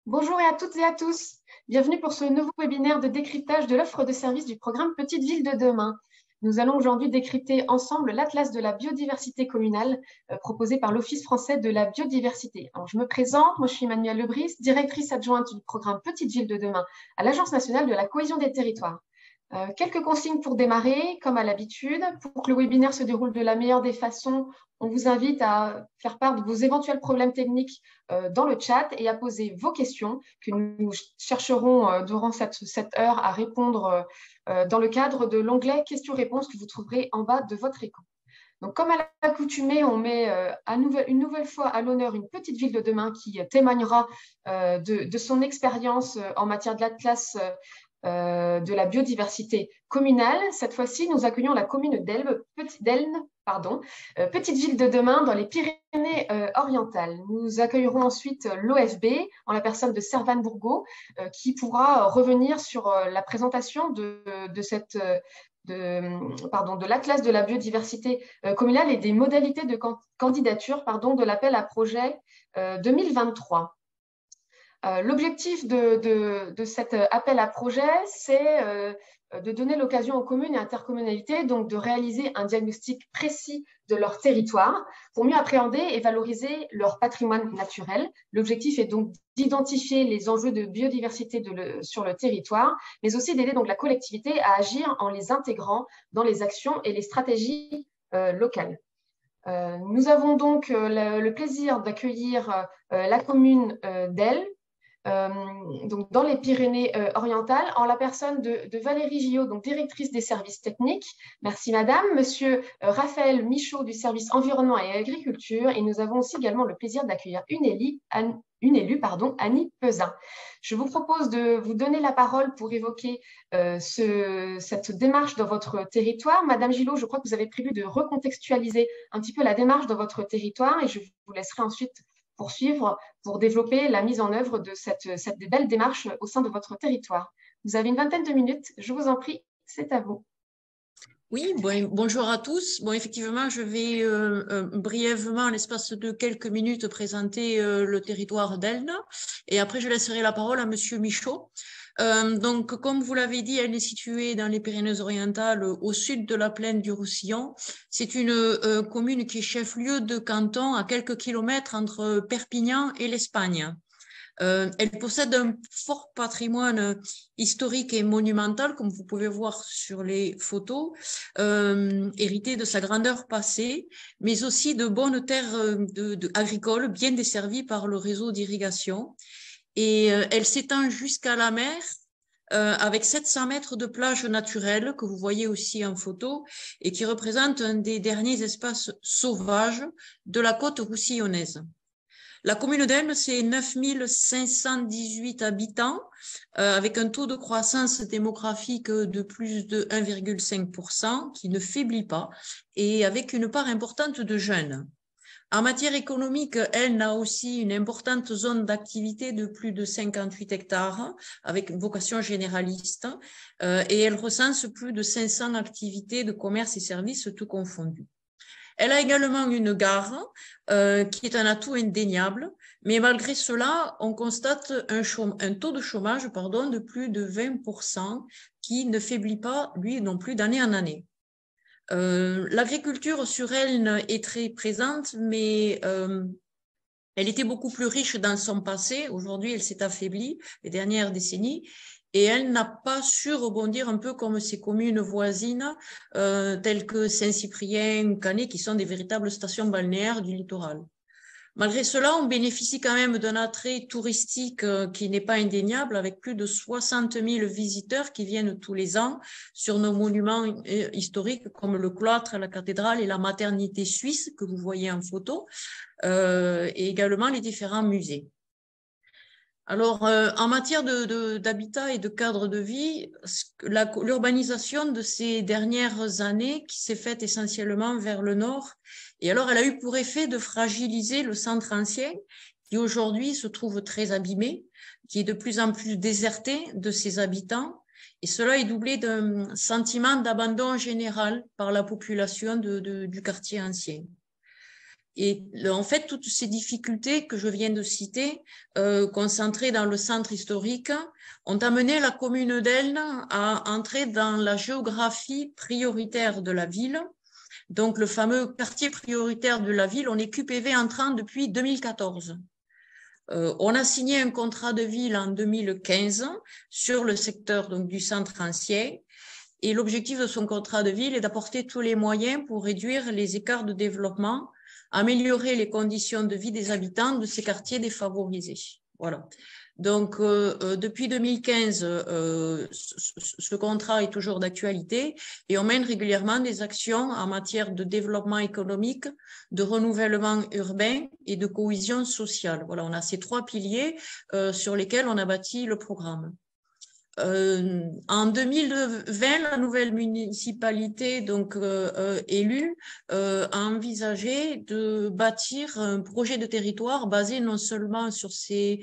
Bonjour à toutes et à tous. Bienvenue pour ce nouveau webinaire de décryptage de l'offre de services du programme Petite Ville de demain. Nous allons aujourd'hui décrypter ensemble l'Atlas de la biodiversité communale proposé par l'Office français de la biodiversité. Alors, je me présente, moi je suis Emmanuelle Lebris, directrice adjointe du programme Petite Ville de demain à l'Agence nationale de la cohésion des territoires. Quelques consignes pour démarrer, comme à l'habitude. Pour que le webinaire se déroule de la meilleure des façons, on vous invite à faire part de vos éventuels problèmes techniques dans le chat et à poser vos questions que nous chercherons durant cette heure à répondre dans le cadre de l'onglet questions-réponses que vous trouverez en bas de votre écran. Donc, comme à l'accoutumée, on met une nouvelle fois à l'honneur une petite ville de demain qui témoignera de son expérience en matière de l'Atlas de la biodiversité communale. Cette fois-ci, nous accueillons la commune d'Elne, petite ville de demain dans les Pyrénées-Orientales. Nous accueillerons ensuite l'OFB en la personne de Servane Bourgault qui pourra revenir sur la présentation de l'Atlas de la biodiversité communale et des modalités de candidature de l'appel à projet 2023. L'objectif de cet appel à projet, c'est de donner l'occasion aux communes et intercommunalités donc, de réaliser un diagnostic précis de leur territoire pour mieux appréhender et valoriser leur patrimoine naturel. L'objectif est donc d'identifier les enjeux de biodiversité sur le territoire, mais aussi d'aider donc la collectivité à agir en les intégrant dans les actions et les stratégies locales. Nous avons donc le plaisir d'accueillir la commune d'Elne, donc dans les Pyrénées-Orientales, en la personne de Valérie Gillot, donc directrice des services techniques. Merci madame. Monsieur Raphaël Michaud du service environnement et agriculture. Et nous avons aussi également le plaisir d'accueillir une élue, Annie Pesin. Je vous propose de vous donner la parole pour évoquer cette démarche dans votre territoire. Madame Gillot, je crois que vous avez prévu de recontextualiser un petit peu la démarche dans votre territoire et je vous laisserai ensuite poursuivre pour développer la mise en œuvre de cette belle démarche au sein de votre territoire. Vous avez une vingtaine de minutes, je vous en prie, c'est à vous. Oui, bonjour à tous. Bon, effectivement, je vais brièvement, en l'espace de quelques minutes, présenter le territoire d'Elne et après je laisserai la parole à Monsieur Michaud. Donc, comme vous l'avez dit, elle est située dans les Pyrénées-Orientales, au sud de la plaine du Roussillon. C'est une commune qui est chef-lieu de canton à quelques kilomètres entre Perpignan et l'Espagne. Elle possède un fort patrimoine historique et monumental, comme vous pouvez voir sur les photos, hérité de sa grandeur passée, mais aussi de bonnes terres agricoles bien desservies par le réseau d'irrigation. Et elle s'étend jusqu'à la mer, avec 700 mètres de plage naturelle que vous voyez aussi en photo et qui représente un des derniers espaces sauvages de la côte roussillonnaise. La commune d'Elne, c'est 9 518 habitants, avec un taux de croissance démographique de plus de 1,5%, qui ne faiblit pas, et avec une part importante de jeunes. En matière économique, Elne a aussi une importante zone d'activité de plus de 58 hectares, avec une vocation généraliste, et elle recense plus de 500 activités de commerce et services tout confondus. Elle a également une gare qui est un atout indéniable, mais malgré cela, on constate un taux de chômage de plus de 20% qui ne faiblit pas, lui non plus, d'année en année. L'agriculture sur Elne est très présente, mais elle était beaucoup plus riche dans son passé. Aujourd'hui, elle s'est affaiblie les dernières décennies. Et elle n'a pas su rebondir un peu comme ses communes voisines, telles que Saint-Cyprien ou Canet, qui sont des véritables stations balnéaires du littoral. Malgré cela, on bénéficie quand même d'un attrait touristique qui n'est pas indéniable, avec plus de 60 000 visiteurs qui viennent tous les ans sur nos monuments historiques comme le cloître, la cathédrale et la maternité suisse que vous voyez en photo, et également les différents musées. Alors, en matière d'habitat et de cadre de vie, l'urbanisation de ces dernières années, qui s'est faite essentiellement vers le nord, et alors elle a eu pour effet de fragiliser le centre ancien, qui aujourd'hui se trouve très abîmé, qui est de plus en plus déserté de ses habitants, et cela est doublé d'un sentiment d'abandon général par la population du quartier ancien. Et en fait, toutes ces difficultés que je viens de citer, concentrées dans le centre historique, ont amené la commune d'Elne à entrer dans la géographie prioritaire de la ville. Donc, le fameux quartier prioritaire de la ville, on est QPV entrant depuis 2014. On a signé un contrat de ville en 2015 sur le secteur donc, du centre ancien. Et l'objectif de son contrat de ville est d'apporter tous les moyens pour réduire les écarts de développement, améliorer les conditions de vie des habitants de ces quartiers défavorisés. Voilà. Donc, depuis 2015, ce contrat est toujours d'actualité et on mène régulièrement des actions en matière de développement économique, de renouvellement urbain et de cohésion sociale. Voilà, on a ces 3 piliers sur lesquels on a bâti le programme. En 2020, la nouvelle municipalité donc élue a envisagé de bâtir un projet de territoire basé non seulement sur ces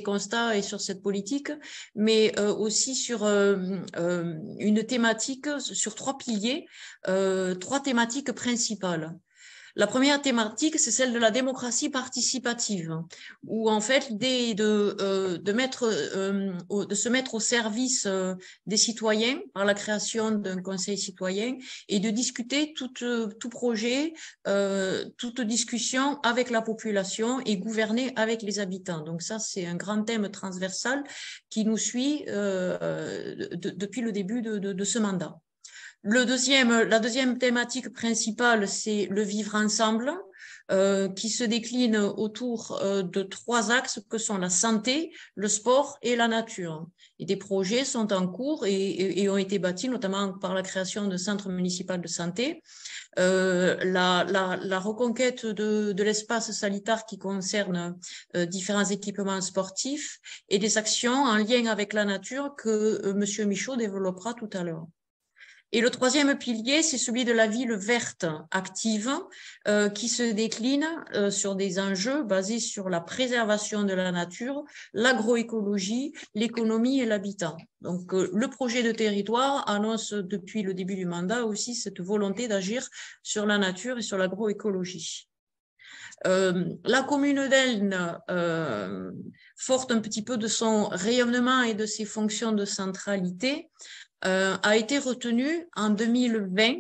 constats et sur cette politique, mais aussi sur une thématique, sur 3 piliers, 3 thématiques principales. La première thématique, c'est celle de la démocratie participative, où en fait l'idée est de se mettre au service des citoyens par la création d'un conseil citoyen et de discuter tout projet, toute discussion avec la population et gouverner avec les habitants. Donc ça, c'est un grand thème transversal qui nous suit depuis le début de ce mandat. La deuxième thématique principale, c'est le vivre ensemble, qui se décline autour de 3 axes que sont la santé, le sport et la nature. Et des projets sont en cours et ont été bâtis notamment par la création d'un centre municipal de santé, la reconquête de l'espace sanitaire qui concerne différents équipements sportifs et des actions en lien avec la nature que Monsieur Michaud développera tout à l'heure. Et le 3e pilier, c'est celui de la ville verte active qui se décline sur des enjeux basés sur la préservation de la nature, l'agroécologie, l'économie et l'habitat. Donc, le projet de territoire annonce depuis le début du mandat aussi cette volonté d'agir sur la nature et sur l'agroécologie. La commune d'Elne, forte un petit peu de son rayonnement et de ses fonctions de centralité, a été retenue en 2020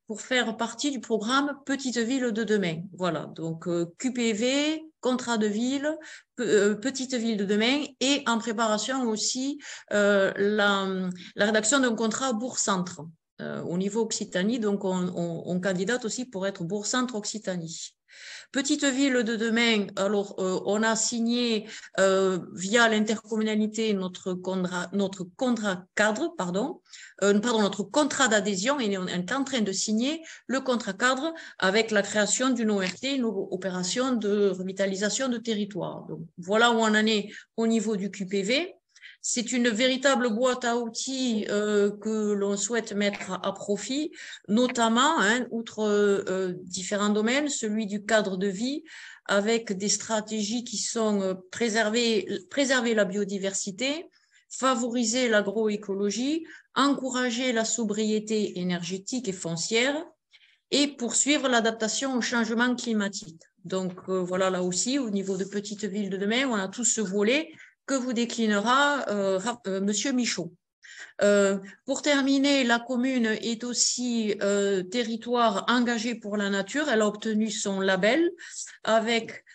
pour faire partie du programme Petite Ville de demain. Voilà, donc QPV, contrat de ville, Petite Ville de demain et en préparation aussi la rédaction d'un contrat bourg-centre au niveau Occitanie. Donc on candidate aussi pour être bourg-centre Occitanie. Petite Ville de demain, alors on a signé via l'intercommunalité notre contrat cadre, notre contrat d'adhésion et on est en train de signer le contrat cadre avec la création d'une ORT, une opération de revitalisation de territoire. Donc, voilà où on en est au niveau du QPV. C'est une véritable boîte à outils que l'on souhaite mettre à profit, notamment, outre différents domaines, celui du cadre de vie, avec des stratégies qui sont préserver la biodiversité, favoriser l'agroécologie, encourager la sobriété énergétique et foncière et poursuivre l'adaptation au changement climatique. Donc voilà, là aussi, au niveau de Petite Ville de demain, on a tout ce volet que vous déclinera Monsieur Michaud. Pour terminer, la commune est aussi territoire engagé pour la nature. Elle a obtenu son label avec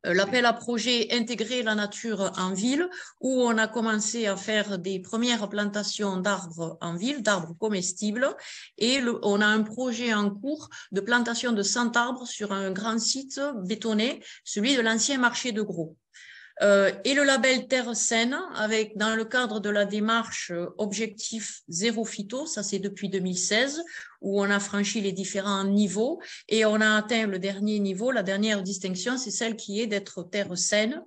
l'appel à projet Intégrer la nature en ville, où on a commencé à faire des premières plantations d'arbres en ville, d'arbres comestibles, et on a un projet en cours de plantation de 100 arbres sur un grand site bétonné, celui de l'ancien marché de Gros. Et le label Terre Saine, avec dans le cadre de la démarche Objectif Zéro Phyto, ça c'est depuis 2016, où on a franchi les différents niveaux et on a atteint le dernier niveau, la dernière distinction, c'est celle qui est d'être Terre Saine.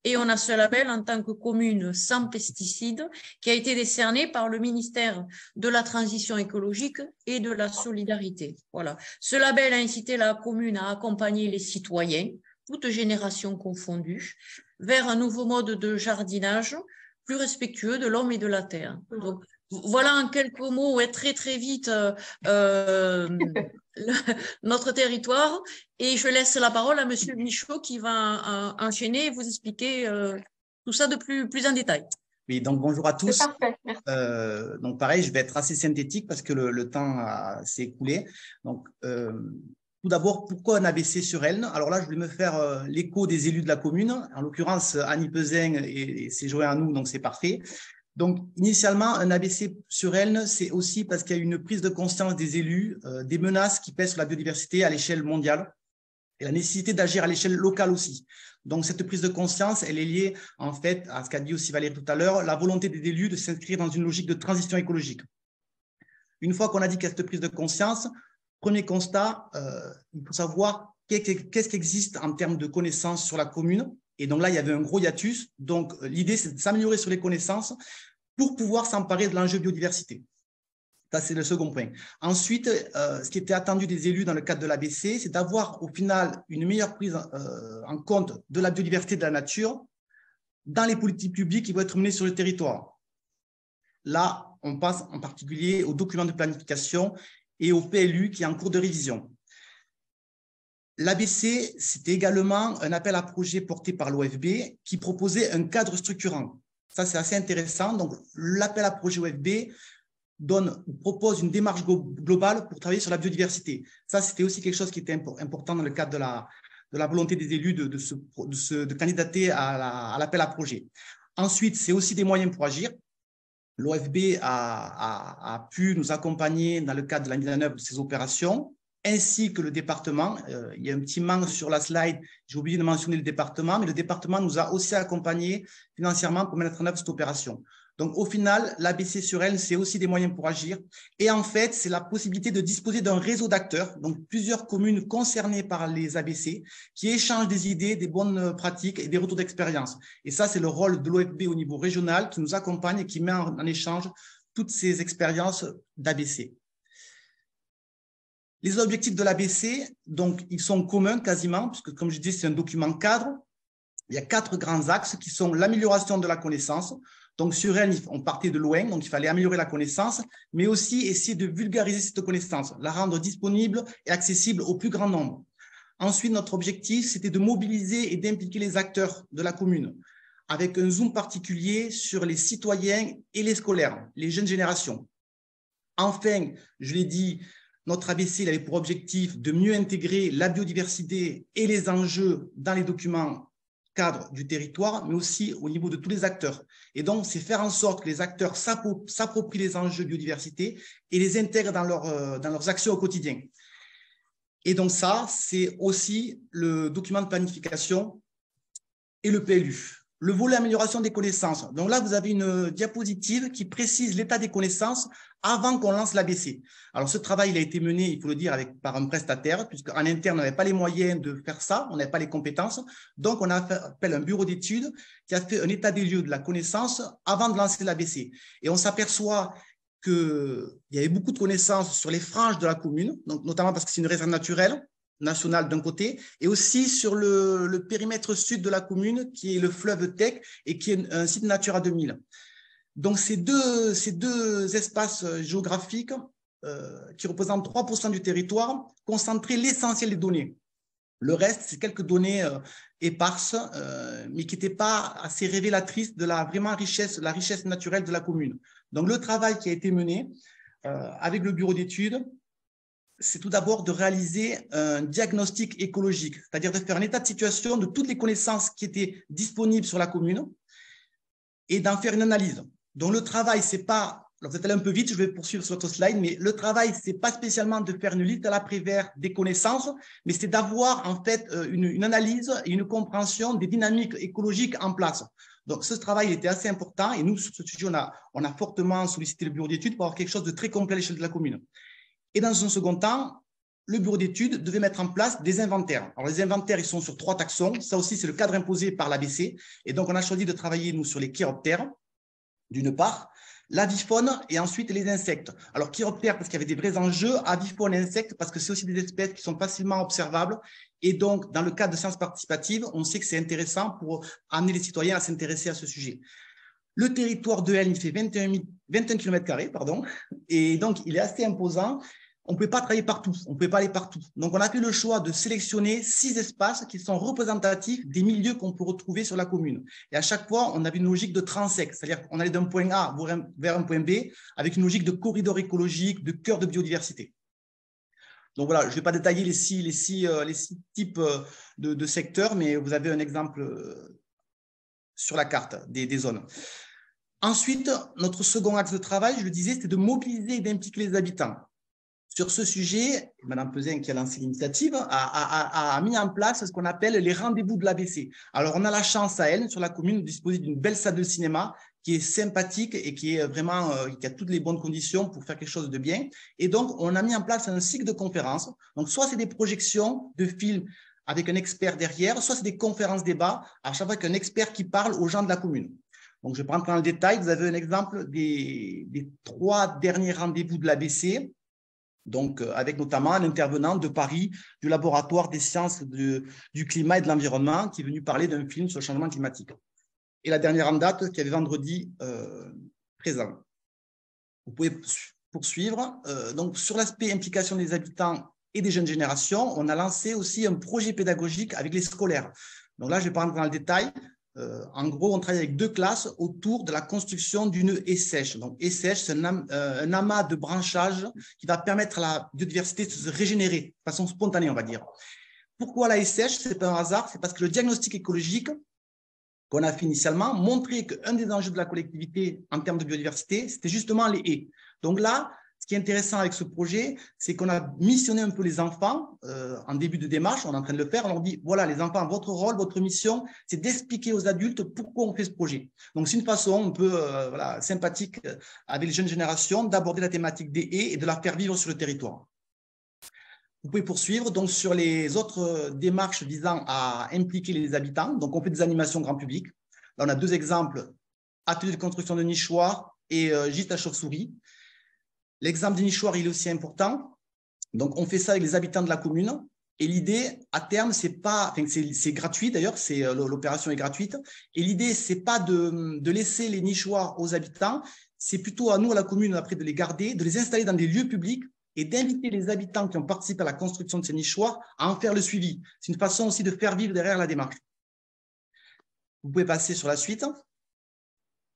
Et on a ce label en tant que commune sans pesticides qui a été décerné par le ministère de la Transition écologique et de la Solidarité. Voilà. Ce label a incité la commune à accompagner les citoyens, toutes générations confondues, vers un nouveau mode de jardinage plus respectueux de l'homme et de la terre. Donc, voilà en quelques mots, et très très vite, notre territoire. Et je laisse la parole à Monsieur Michaud qui va enchaîner et vous expliquer tout ça de plus en détail. Oui, donc bonjour à C'est tous. parfait, merci. Donc pareil, je vais être assez synthétique parce que le temps s'est écoulé. Donc, tout d'abord, pourquoi un ABC sur Elne? Alors là, je vais me faire l'écho des élus de la commune. En l'occurrence, Annie Pezin et c'est joint à nous, donc c'est parfait. Donc, initialement, un ABC sur Elne, c'est aussi parce qu'il y a une prise de conscience des élus, des menaces qui pèsent sur la biodiversité à l'échelle mondiale et la nécessité d'agir à l'échelle locale aussi. Donc, cette prise de conscience, elle est liée en fait à ce qu'a dit aussi Valérie tout à l'heure, la volonté des élus de s'inscrire dans une logique de transition écologique. Une fois qu'on a dit qu'il y a cette prise de conscience, premier constat, il faut savoir qu'est-ce qui existe en termes de connaissances sur la commune. Et donc là, il y avait un gros hiatus. Donc, l'idée, c'est de s'améliorer sur les connaissances pour pouvoir s'emparer de l'enjeu biodiversité. Ça, c'est le second point. Ensuite, ce qui était attendu des élus dans le cadre de l'ABC, c'est d'avoir au final une meilleure prise en compte de la biodiversité de la nature dans les politiques publiques qui vont être menées sur le territoire. Là, on passe en particulier au document de planification et au PLU qui est en cours de révision. L'ABC, c'était également un appel à projet porté par l'OFB qui proposait un cadre structurant. Ça, c'est assez intéressant. Donc, l'appel à projet OFB propose une démarche globale pour travailler sur la biodiversité. Ça, c'était aussi quelque chose qui était important dans le cadre de la volonté des élus de candidater à l'appel à projet. Ensuite, c'est aussi des moyens pour agir. L'OFB a pu nous accompagner dans le cadre de la mise en œuvre de ces opérations, ainsi que le département. Il y a un petit manque sur la slide, j'ai oublié de mentionner le département, mais le département nous a aussi accompagnés financièrement pour mettre en œuvre cette opération. Donc, au final, l'ABC sur Elne, c'est aussi des moyens pour agir. Et en fait, c'est la possibilité de disposer d'un réseau d'acteurs, donc plusieurs communes concernées par les ABC, qui échangent des idées, des bonnes pratiques et des retours d'expérience. Et ça, c'est le rôle de l'OFB au niveau régional qui nous accompagne et qui met en échange toutes ces expériences d'ABC. Les objectifs de l'ABC, donc, ils sont communs quasiment, puisque, comme je dis, c'est un document cadre. Il y a 4 grands axes qui sont l'amélioration de la connaissance. Donc, sur elle, on partait de loin, donc il fallait améliorer la connaissance, mais aussi essayer de vulgariser cette connaissance, la rendre disponible et accessible au plus grand nombre. Ensuite, notre objectif, c'était de mobiliser et d'impliquer les acteurs de la commune, avec un zoom particulier sur les citoyens et les scolaires, les jeunes générations. Enfin, je l'ai dit, notre ABC il avait pour objectif de mieux intégrer la biodiversité et les enjeux dans les documents cadre du territoire, mais aussi au niveau de tous les acteurs. Et donc, c'est faire en sorte que les acteurs s'approprient les enjeux de biodiversité et les intègrent dans leurs actions au quotidien. Et donc ça, c'est aussi le document de planification et le PLU. Le volet amélioration des connaissances. Donc là, vous avez une diapositive qui précise l'état des connaissances avant qu'on lance l'ABC. Alors, ce travail, il a été mené, il faut le dire, par un prestataire, puisqu'en interne, on n'avait pas les moyens de faire ça, on n'avait pas les compétences. Donc, on a fait appel à un bureau d'études qui a fait un état des lieux de la connaissance avant de lancer l'ABC. Et on s'aperçoit qu'il y avait beaucoup de connaissances sur les franges de la commune, donc notamment parce que c'est une réserve naturelle, nationale d'un côté, et aussi sur le périmètre sud de la commune, qui est le fleuve Tech et qui est un site Natura 2000. Donc, ces deux espaces géographiques qui représentent 3% du territoire concentraient l'essentiel des données. Le reste, c'est quelques données éparses, mais qui n'étaient pas assez révélatrices de la richesse naturelle de la commune. Donc, le travail qui a été mené avec le bureau d'études, c'est tout d'abord de réaliser un diagnostic écologique, c'est-à-dire de faire un état de situation de toutes les connaissances qui étaient disponibles sur la commune et d'en faire une analyse. Donc, le travail, c'est pas, alors vous êtes allé un peu vite, je vais poursuivre sur votre slide, mais le travail, c'est pas spécialement de faire une liste à l'après-vert des connaissances, mais c'est d'avoir en fait une analyse et une compréhension des dynamiques écologiques en place. Donc, ce travail était assez important et nous, sur ce sujet, on a fortement sollicité le bureau d'études pour avoir quelque chose de très complet à l'échelle de la commune. Et dans un second temps, le bureau d'études devait mettre en place des inventaires. Alors, les inventaires, ils sont sur 3 taxons. Ça aussi, c'est le cadre imposé par l'ABC. Et donc, on a choisi de travailler, nous, sur les chiroptères, d'une part, l'avifaune et ensuite les insectes. Alors, chiroptères, parce qu'il y avait des vrais enjeux, avifaune et insectes, parce que c'est aussi des espèces qui sont facilement observables. Et donc, dans le cadre de sciences participatives, on sait que c'est intéressant pour amener les citoyens à s'intéresser à ce sujet. Le territoire de Elne, il fait 21 km², pardon, et donc il est assez imposant. On ne peut pas travailler partout, on ne peut pas aller partout. Donc, on a fait le choix de sélectionner 6 espaces qui sont représentatifs des milieux qu'on peut retrouver sur la commune. Et à chaque fois, on avait une logique de transect, c'est-à-dire qu'on allait d'un point A vers un point B avec une logique de corridor écologique, de cœur de biodiversité. Donc voilà, je ne vais pas détailler les six types de secteurs, mais vous avez un exemple sur la carte des zones. Ensuite, notre second axe de travail, je le disais, c'était de mobiliser et d'impliquer les habitants. Sur ce sujet, Mme Peuzin, qui a lancé l'initiative, a mis en place ce qu'on appelle les rendez-vous de l'ABC. Alors, on a la chance à Elne, sur la commune, de disposer d'une belle salle de cinéma qui est sympathique et qui est vraiment, qui a toutes les bonnes conditions pour faire quelque chose de bien. Et donc, on a mis en place un cycle de conférences. Donc, soit c'est des projections de films avec un expert derrière, soit c'est des conférences débats, à chaque fois qu'un expert qui parle aux gens de la commune. Donc, je vais pas rentrer dans le détail. Vous avez un exemple des 3 derniers rendez-vous de l'ABC. Donc, avec notamment un intervenant de Paris, du laboratoire des sciences du climat et de l'environnement, qui est venu parler d'un film sur le changement climatique. Et la dernière en date, qui avait vendredi présent. Vous pouvez poursuivre. Donc, sur l'aspect implication des habitants et des jeunes générations, on a lancé aussi un projet pédagogique avec les scolaires. Donc là, je ne vais pas rentrer dans le détail. En gros, on travaille avec 2 classes autour de la construction d'une haie sèche. Donc, haie sèche, c'est un amas de branchage qui va permettre à la biodiversité de se régénérer de façon spontanée, on va dire. Pourquoi la haie sèche? Ce n'est pas un hasard, c'est parce que le diagnostic écologique qu'on a fait initialement montrait qu'un des enjeux de la collectivité en termes de biodiversité, c'était justement les haies. Donc là, ce qui est intéressant avec ce projet, c'est qu'on a missionné un peu les enfants en début de démarche, on est en train de le faire, on leur dit, voilà les enfants, votre rôle, votre mission, c'est d'expliquer aux adultes pourquoi on fait ce projet. Donc c'est une façon un peu sympathique avec les jeunes générations d'aborder la thématique des haies et de la faire vivre sur le territoire. Vous pouvez poursuivre donc sur les autres démarches visant à impliquer les habitants. Donc on fait des animations grand public. Là on a 2 exemples, atelier de construction de nichoirs et gîte à chauve-souris. L'exemple des nichoirs, il est aussi important. Donc, on fait ça avec les habitants de la commune. Et l'idée, à terme, c'est gratuit d'ailleurs, l'opération est gratuite. Et l'idée, c'est pas de laisser les nichoirs aux habitants, c'est plutôt à nous, à la commune, après de les garder, de les installer dans des lieux publics et d'inviter les habitants qui ont participé à la construction de ces nichoirs à en faire le suivi. C'est une façon aussi de faire vivre derrière la démarche. Vous pouvez passer sur la suite.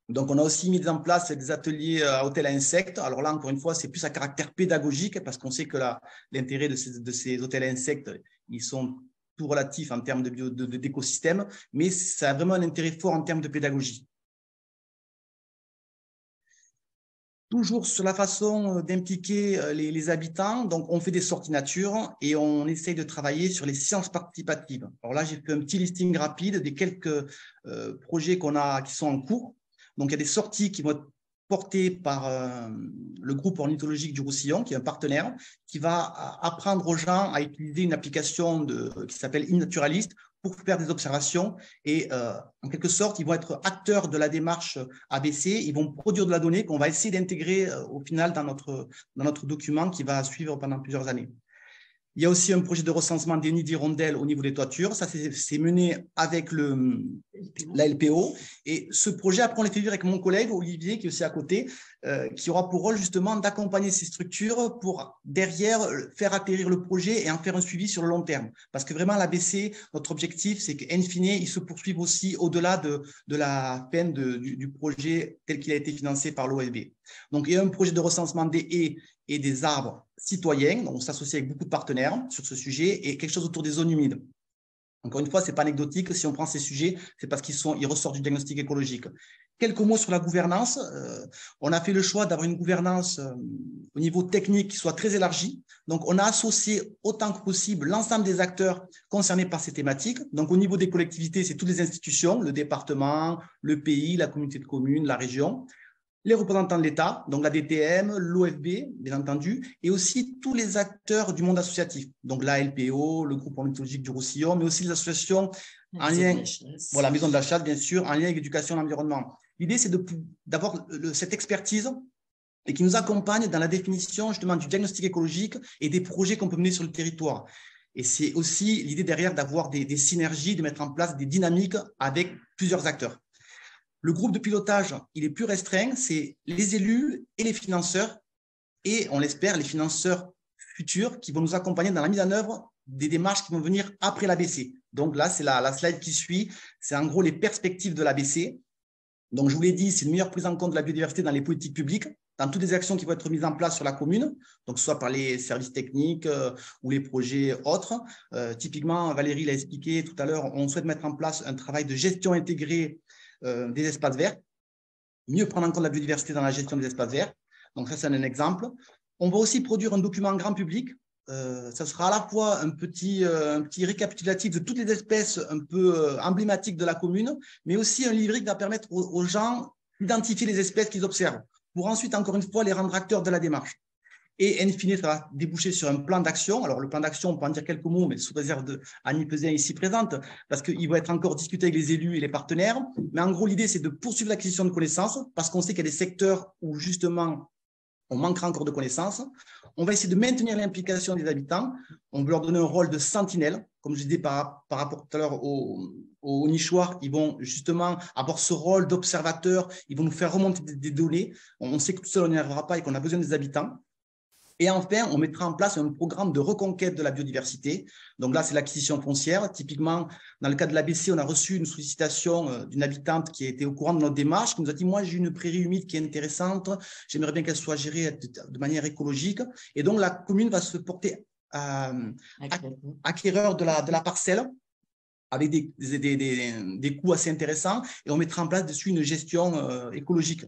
Donc, on a aussi mis en place des ateliers à hôtels à insectes. Alors là, encore une fois, c'est plus à caractère pédagogique parce qu'on sait que l'intérêt de ces hôtels à insectes, ils sont tout relatifs en termes d'écosystème, mais ça a vraiment un intérêt fort en termes de pédagogie. Toujours sur la façon d'impliquer les habitants, donc on fait des sorties nature et on essaye de travailler sur les sciences participatives. Alors là, j'ai fait un petit listing rapide des quelques projets qui sont en cours. Donc, il y a des sorties qui vont être portées par le groupe ornithologique du Roussillon, qui est un partenaire, qui va apprendre aux gens à utiliser une application qui s'appelle iNaturalist pour faire des observations. Et en quelque sorte, ils vont être acteurs de la démarche ABC. Ils vont produire de la donnée qu'on va essayer d'intégrer au final dans notre document qui va suivre pendant plusieurs années. Il y a aussi un projet de recensement des nids d'hirondelles au niveau des toitures. Ça, c'est mené avec la LPO. Et ce projet, après, on l'a fait vivre avec mon collègue Olivier, qui est aussi à côté, qui aura pour rôle justement d'accompagner ces structures pour derrière faire atterrir le projet et en faire un suivi sur le long terme. Parce que vraiment, l'ABC, notre objectif, c'est qu'in fine, il se poursuive aussi au-delà de la peine du projet tel qu'il a été financé par l'OLB. Donc, il y a un projet de recensement des haies et des arbres citoyens. Donc, on s'associe avec beaucoup de partenaires sur ce sujet et quelque chose autour des zones humides. Encore une fois, ce n'est pas anecdotique. Si on prend ces sujets, c'est parce qu'ils ressortent du diagnostic écologique. Quelques mots sur la gouvernance. On a fait le choix d'avoir une gouvernance au niveau technique qui soit très élargie. Donc, on a associé autant que possible l'ensemble des acteurs concernés par ces thématiques. Donc, au niveau des collectivités, c'est toutes les institutions, le département, le pays, la communauté de communes, la région. Les représentants de l'État, donc la DTM, l'OFB, bien entendu, et aussi tous les acteurs du monde associatif, donc la LPO, le groupe ornithologique du Roussillon, mais aussi les associations en lien, voilà, Maison de la Chasse, bien sûr, en lien avec l'éducation et l'environnement. L'idée, c'est d'avoir cette expertise et qui nous accompagne dans la définition justement du diagnostic écologique et des projets qu'on peut mener sur le territoire. Et c'est aussi l'idée derrière d'avoir des synergies, de mettre en place des dynamiques avec plusieurs acteurs. Le groupe de pilotage, il est plus restreint, c'est les élus et les financeurs, et on l'espère, les financeurs futurs qui vont nous accompagner dans la mise en œuvre des démarches qui vont venir après l'ABC. Donc là, c'est la slide qui suit, c'est en gros les perspectives de l'ABC. Donc, je vous l'ai dit, c'est une meilleure prise en compte de la biodiversité dans les politiques publiques, dans toutes les actions qui vont être mises en place sur la commune, donc soit par les services techniques ou les projets autres. Typiquement, Valérie l'a expliqué tout à l'heure, on souhaite mettre en place un travail de gestion intégrée des espaces verts, mieux prendre en compte la biodiversité dans la gestion des espaces verts. Donc, ça, c'est un exemple. On va aussi produire un document grand public. Ça sera à la fois un petit récapitulatif de toutes les espèces un peu emblématiques de la commune, mais aussi un livret qui va permettre aux gens d'identifier les espèces qu'ils observent, pour ensuite, encore une fois, les rendre acteurs de la démarche. Et in fine, ça va déboucher sur un plan d'action. Alors, le plan d'action, on peut en dire quelques mots, mais sous réserve d'Annie Pesin ici présente, parce qu'il va être encore discuté avec les élus et les partenaires. Mais en gros, l'idée, c'est de poursuivre l'acquisition de connaissances, parce qu'on sait qu'il y a des secteurs où, justement, on manquera encore de connaissances. On va essayer de maintenir l'implication des habitants. On veut leur donner un rôle de sentinelle. Comme je disais par rapport tout à l'heure aux nichoirs, ils vont justement avoir ce rôle d'observateur. Ils vont nous faire remonter des données. On sait que tout seul, on n'y arrivera pas et qu'on a besoin des habitants. Et enfin, on mettra en place un programme de reconquête de la biodiversité. Donc là, c'est l'acquisition foncière. Typiquement, dans le cas de l'ABC, on a reçu une sollicitation d'une habitante qui était au courant de notre démarche, qui nous a dit « Moi, j'ai une prairie humide qui est intéressante, j'aimerais bien qu'elle soit gérée de manière écologique. » Et donc, la commune va se porter acquéreur de la parcelle avec des coûts assez intéressants, et on mettra en place dessus une gestion écologique.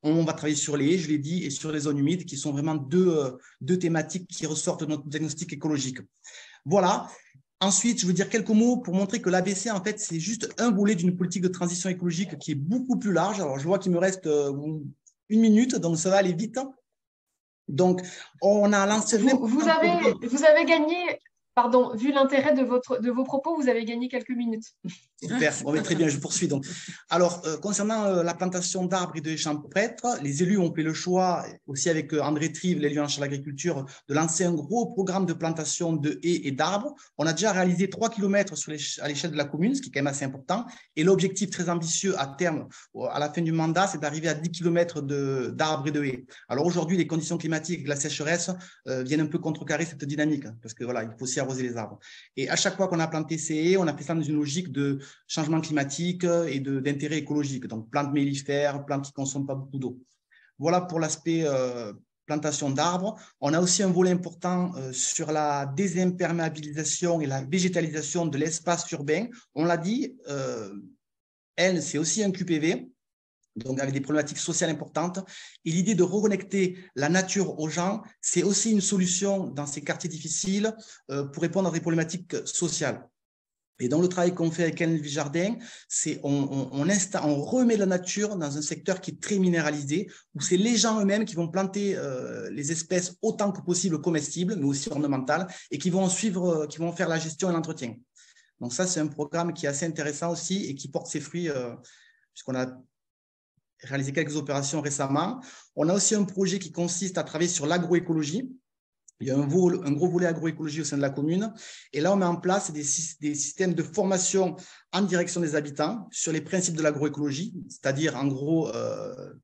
On va travailler sur les haies, je l'ai dit, et sur les zones humides, qui sont vraiment deux thématiques qui ressortent de notre diagnostic écologique. Voilà. Ensuite, je veux dire quelques mots pour montrer que l'ABC, en fait, c'est juste un volet d'une politique de transition écologique qui est beaucoup plus large. Alors, je vois qu'il me reste 1 minute, donc ça va aller vite. Donc, on a lancé… Vous avez gagné… Pardon, vu l'intérêt de vos propos, vous avez gagné quelques minutes. Super, bon, mais très bien, je poursuis donc. Alors, concernant la plantation d'arbres et de champêtres, les élus ont fait le choix, aussi avec André Trive, l'élu en charge de l'agriculture, de lancer un gros programme de plantation de haies et d'arbres. On a déjà réalisé 3 km à l'échelle de la commune, ce qui est quand même assez important. Et l'objectif très ambitieux à terme, à la fin du mandat, c'est d'arriver à 10 km d'arbres et de haies. Alors aujourd'hui, les conditions climatiques et la sécheresse viennent un peu contrecarrer cette dynamique, parce que voilà, il faut aussi arroser les arbres. Et à chaque fois qu'on a planté ces haies, on a fait ça dans une logique de changement climatique et d'intérêt écologique. Donc, plantes mellifères, plantes qui ne consomment pas beaucoup d'eau. Voilà pour l'aspect plantation d'arbres. On a aussi un volet important sur la désimperméabilisation et la végétalisation de l'espace urbain. On l'a dit, c'est aussi un QPV, donc avec des problématiques sociales importantes. Et l'idée de reconnecter la nature aux gens, c'est aussi une solution dans ces quartiers difficiles pour répondre à des problématiques sociales. Et dans le travail qu'on fait avec Hélène Vijardin, c'est on remet la nature dans un secteur qui est très minéralisé, où c'est les gens eux-mêmes qui vont planter les espèces autant que possible comestibles, mais aussi ornementales, et qui vont faire la gestion et l'entretien. Donc ça, c'est un programme qui est assez intéressant aussi et qui porte ses fruits, puisqu'on a réalisé quelques opérations récemment. On a aussi un projet qui consiste à travailler sur l'agroécologie. Il y a un gros volet agroécologie au sein de la commune. Et là, on met en place des systèmes de formation en direction des habitants sur les principes de l'agroécologie, c'est-à-dire, en gros,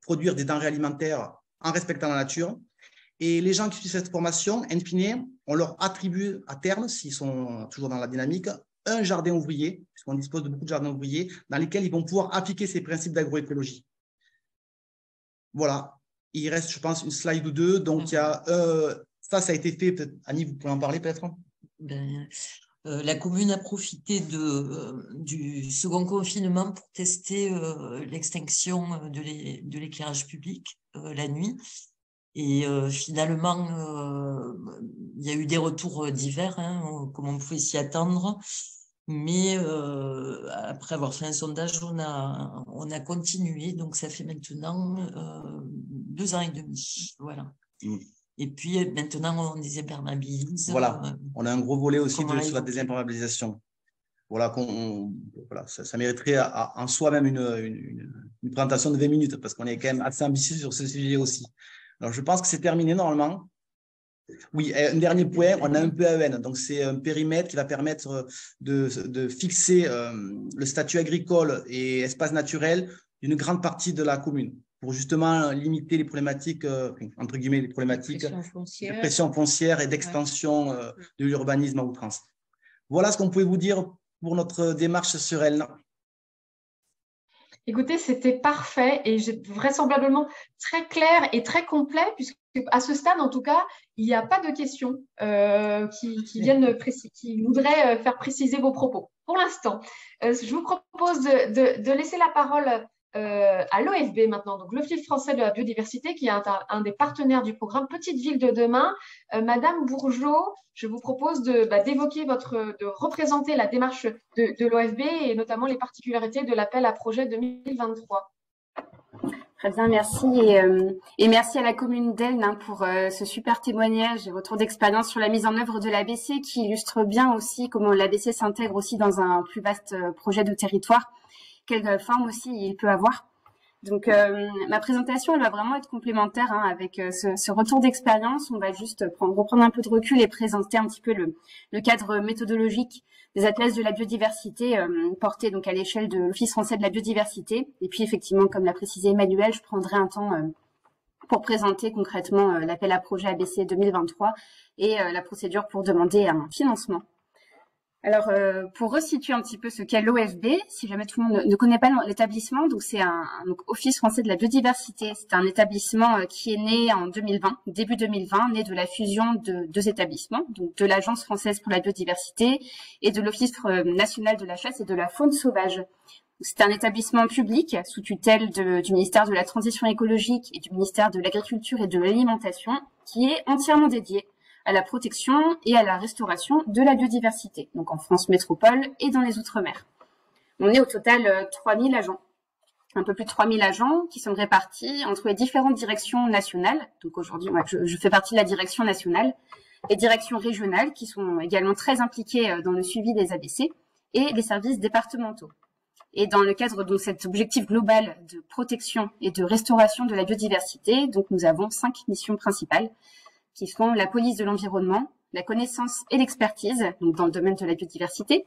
produire des denrées alimentaires en respectant la nature. Et les gens qui suivent cette formation, in fine, on leur attribue à terme, s'ils sont toujours dans la dynamique, un jardin ouvrier, puisqu'on dispose de beaucoup de jardins ouvriers, dans lesquels ils vont pouvoir appliquer ces principes d'agroécologie. Voilà. Il reste, je pense, une slide ou deux. Donc, il y a… ça a été fait, peut-être, Annie, vous pouvez en parler peut-être? La commune a profité du second confinement pour tester l'extinction de l'éclairage public la nuit. Et finalement, il y a eu des retours divers, hein, comme on pouvait s'y attendre. Mais après avoir fait un sondage, on a continué. Donc, ça fait maintenant 2 ans et demi. Voilà. Et puis maintenant, on désimperméabilise. Voilà, on a un gros volet aussi sur la désimperméabilisation. Voilà, ça mériterait en soi même une présentation de 20 minutes, parce qu'on est quand même assez ambitieux sur ce sujet aussi. Alors, je pense que c'est terminé normalement. Oui, un dernier point, on a un PAEN, donc c'est un périmètre qui va permettre de fixer le statut agricole et espace naturel d'une grande partie de la commune pour justement limiter les problématiques, entre guillemets, les problématiques de pression foncière et d'extension de l'urbanisme à outrance. Voilà ce qu'on pouvait vous dire pour notre démarche sur Elna. Écoutez, c'était parfait et vraisemblablement très clair et très complet, puisque à ce stade, en tout cas, il n'y a pas de questions qui voudraient faire préciser vos propos. Pour l'instant, je vous propose de laisser la parole à l'OFB maintenant, donc l'Office français de la biodiversité, qui est un des partenaires du programme Petite Ville de demain. Madame Bourgeot, je vous propose de représenter la démarche de l'OFB et notamment les particularités de l'appel à projet 2023. Très bien, merci. Et merci à la commune d'Elne pour ce super témoignage et retour d'expérience sur la mise en œuvre de l'ABC qui illustre bien aussi comment l'ABC s'intègre aussi dans un plus vaste projet de territoire, quelle forme aussi il peut avoir. Donc, ma présentation, elle va vraiment être complémentaire avec ce retour d'expérience. On va juste reprendre un peu de recul et présenter un petit peu le cadre méthodologique des atlas de la biodiversité portés donc à l'échelle de l'Office français de la biodiversité. Et puis, effectivement, comme l'a précisé Emmanuel, je prendrai un temps pour présenter concrètement l'appel à projet ABC 2023 et la procédure pour demander un financement. Alors, pour resituer un petit peu ce qu'est l'OFB, si jamais tout le monde ne connaît pas l'établissement, donc c'est un Office français de la biodiversité. C'est un établissement qui est né en 2020, début 2020, né de la fusion de deux établissements, donc de l'Agence française pour la biodiversité et de l'Office national de la chasse et de la faune sauvage. C'est un établissement public sous tutelle du ministère de la Transition écologique et du ministère de l'Agriculture et de l'Alimentation, qui est entièrement dédié à la protection et à la restauration de la biodiversité, donc en France métropole et dans les Outre-mer. On est au total 3000 agents, un peu plus de 3000 agents qui sont répartis entre les différentes directions nationales. Donc aujourd'hui, je fais partie de la direction nationale, les directions régionales qui sont également très impliquées dans le suivi des ABC et les services départementaux. Et dans le cadre de cet objectif global de protection et de restauration de la biodiversité, donc nous avons 5 missions principales qui sont la police de l'environnement, la connaissance et l'expertise, donc dans le domaine de la biodiversité,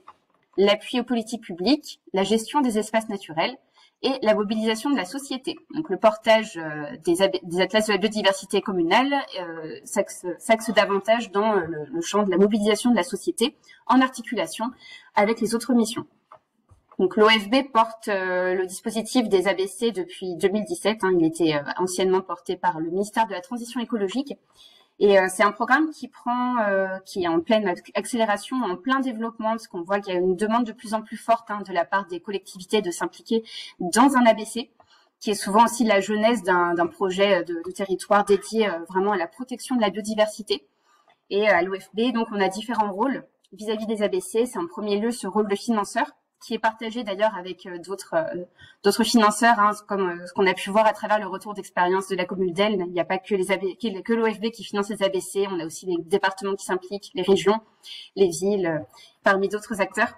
l'appui aux politiques publiques, la gestion des espaces naturels et la mobilisation de la société. Donc le portage des atlas de la biodiversité communale s'axe davantage dans le champ de la mobilisation de la société en articulation avec les autres missions. Donc l'OFB porte le dispositif des ABC depuis 2017. Il était anciennement porté par le ministère de la Transition écologique. Et c'est un programme qui est en pleine accélération, en plein développement, parce qu'on voit qu'il y a une demande de plus en plus forte de la part des collectivités de s'impliquer dans un ABC, qui est souvent aussi la genèse d'un projet de territoire dédié vraiment à la protection de la biodiversité. Et à l'OFB, donc, on a différents rôles vis-à-vis des ABC. C'est en premier lieu ce rôle de financeur, qui est partagé d'ailleurs avec d'autres financeurs, comme ce qu'on a pu voir à travers le retour d'expérience de la commune d'Elne. Il n'y a pas que l'OFB qui finance les ABC, on a aussi les départements qui s'impliquent, les régions, les villes, parmi d'autres acteurs.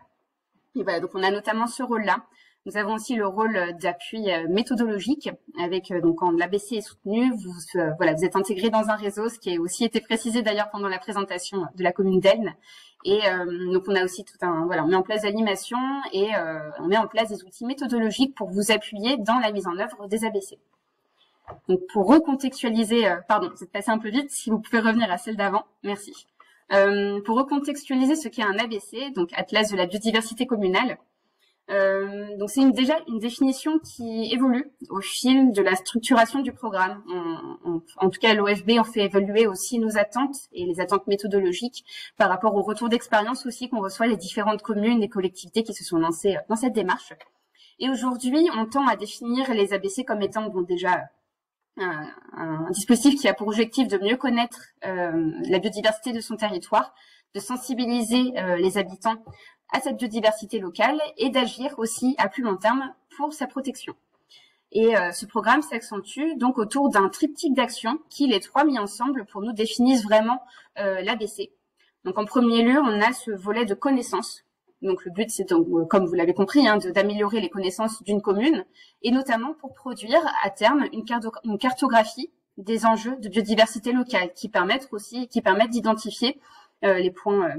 Et voilà, donc on a notamment ce rôle-là. Nous avons aussi le rôle d'appui méthodologique avec donc quand l'ABC est soutenu, vous êtes intégré dans un réseau, ce qui a aussi été précisé d'ailleurs pendant la présentation de la commune d'Elne. Et donc on a aussi on met en place l'animation et on met en place des outils méthodologiques pour vous appuyer dans la mise en œuvre des ABC. Donc pour recontextualiser, pardon, c'est passé un peu vite, si vous pouvez revenir à celle d'avant, merci. Pour recontextualiser ce qu'est un ABC, donc Atlas de la biodiversité communale. Donc c'est déjà une définition qui évolue au fil de la structuration du programme. En tout cas, à l'OFB, on fait évoluer aussi nos attentes et les attentes méthodologiques par rapport au retour d'expérience aussi qu'on reçoit des différentes communes et collectivités qui se sont lancées dans cette démarche. Et aujourd'hui, on tend à définir les ABC comme étant déjà un dispositif qui a pour objectif de mieux connaître la biodiversité de son territoire, de sensibiliser les habitants à cette biodiversité locale et d'agir aussi à plus long terme pour sa protection. Et ce programme s'accentue donc autour d'un triptyque d'actions qui, les trois mis ensemble, pour nous définissent vraiment l'ABC. Donc en premier lieu, on a ce volet de connaissances. Donc le but, c'est donc, comme vous l'avez compris, d'améliorer les connaissances d'une commune et notamment pour produire à terme une cartographie des enjeux de biodiversité locale qui permettent d'identifier les points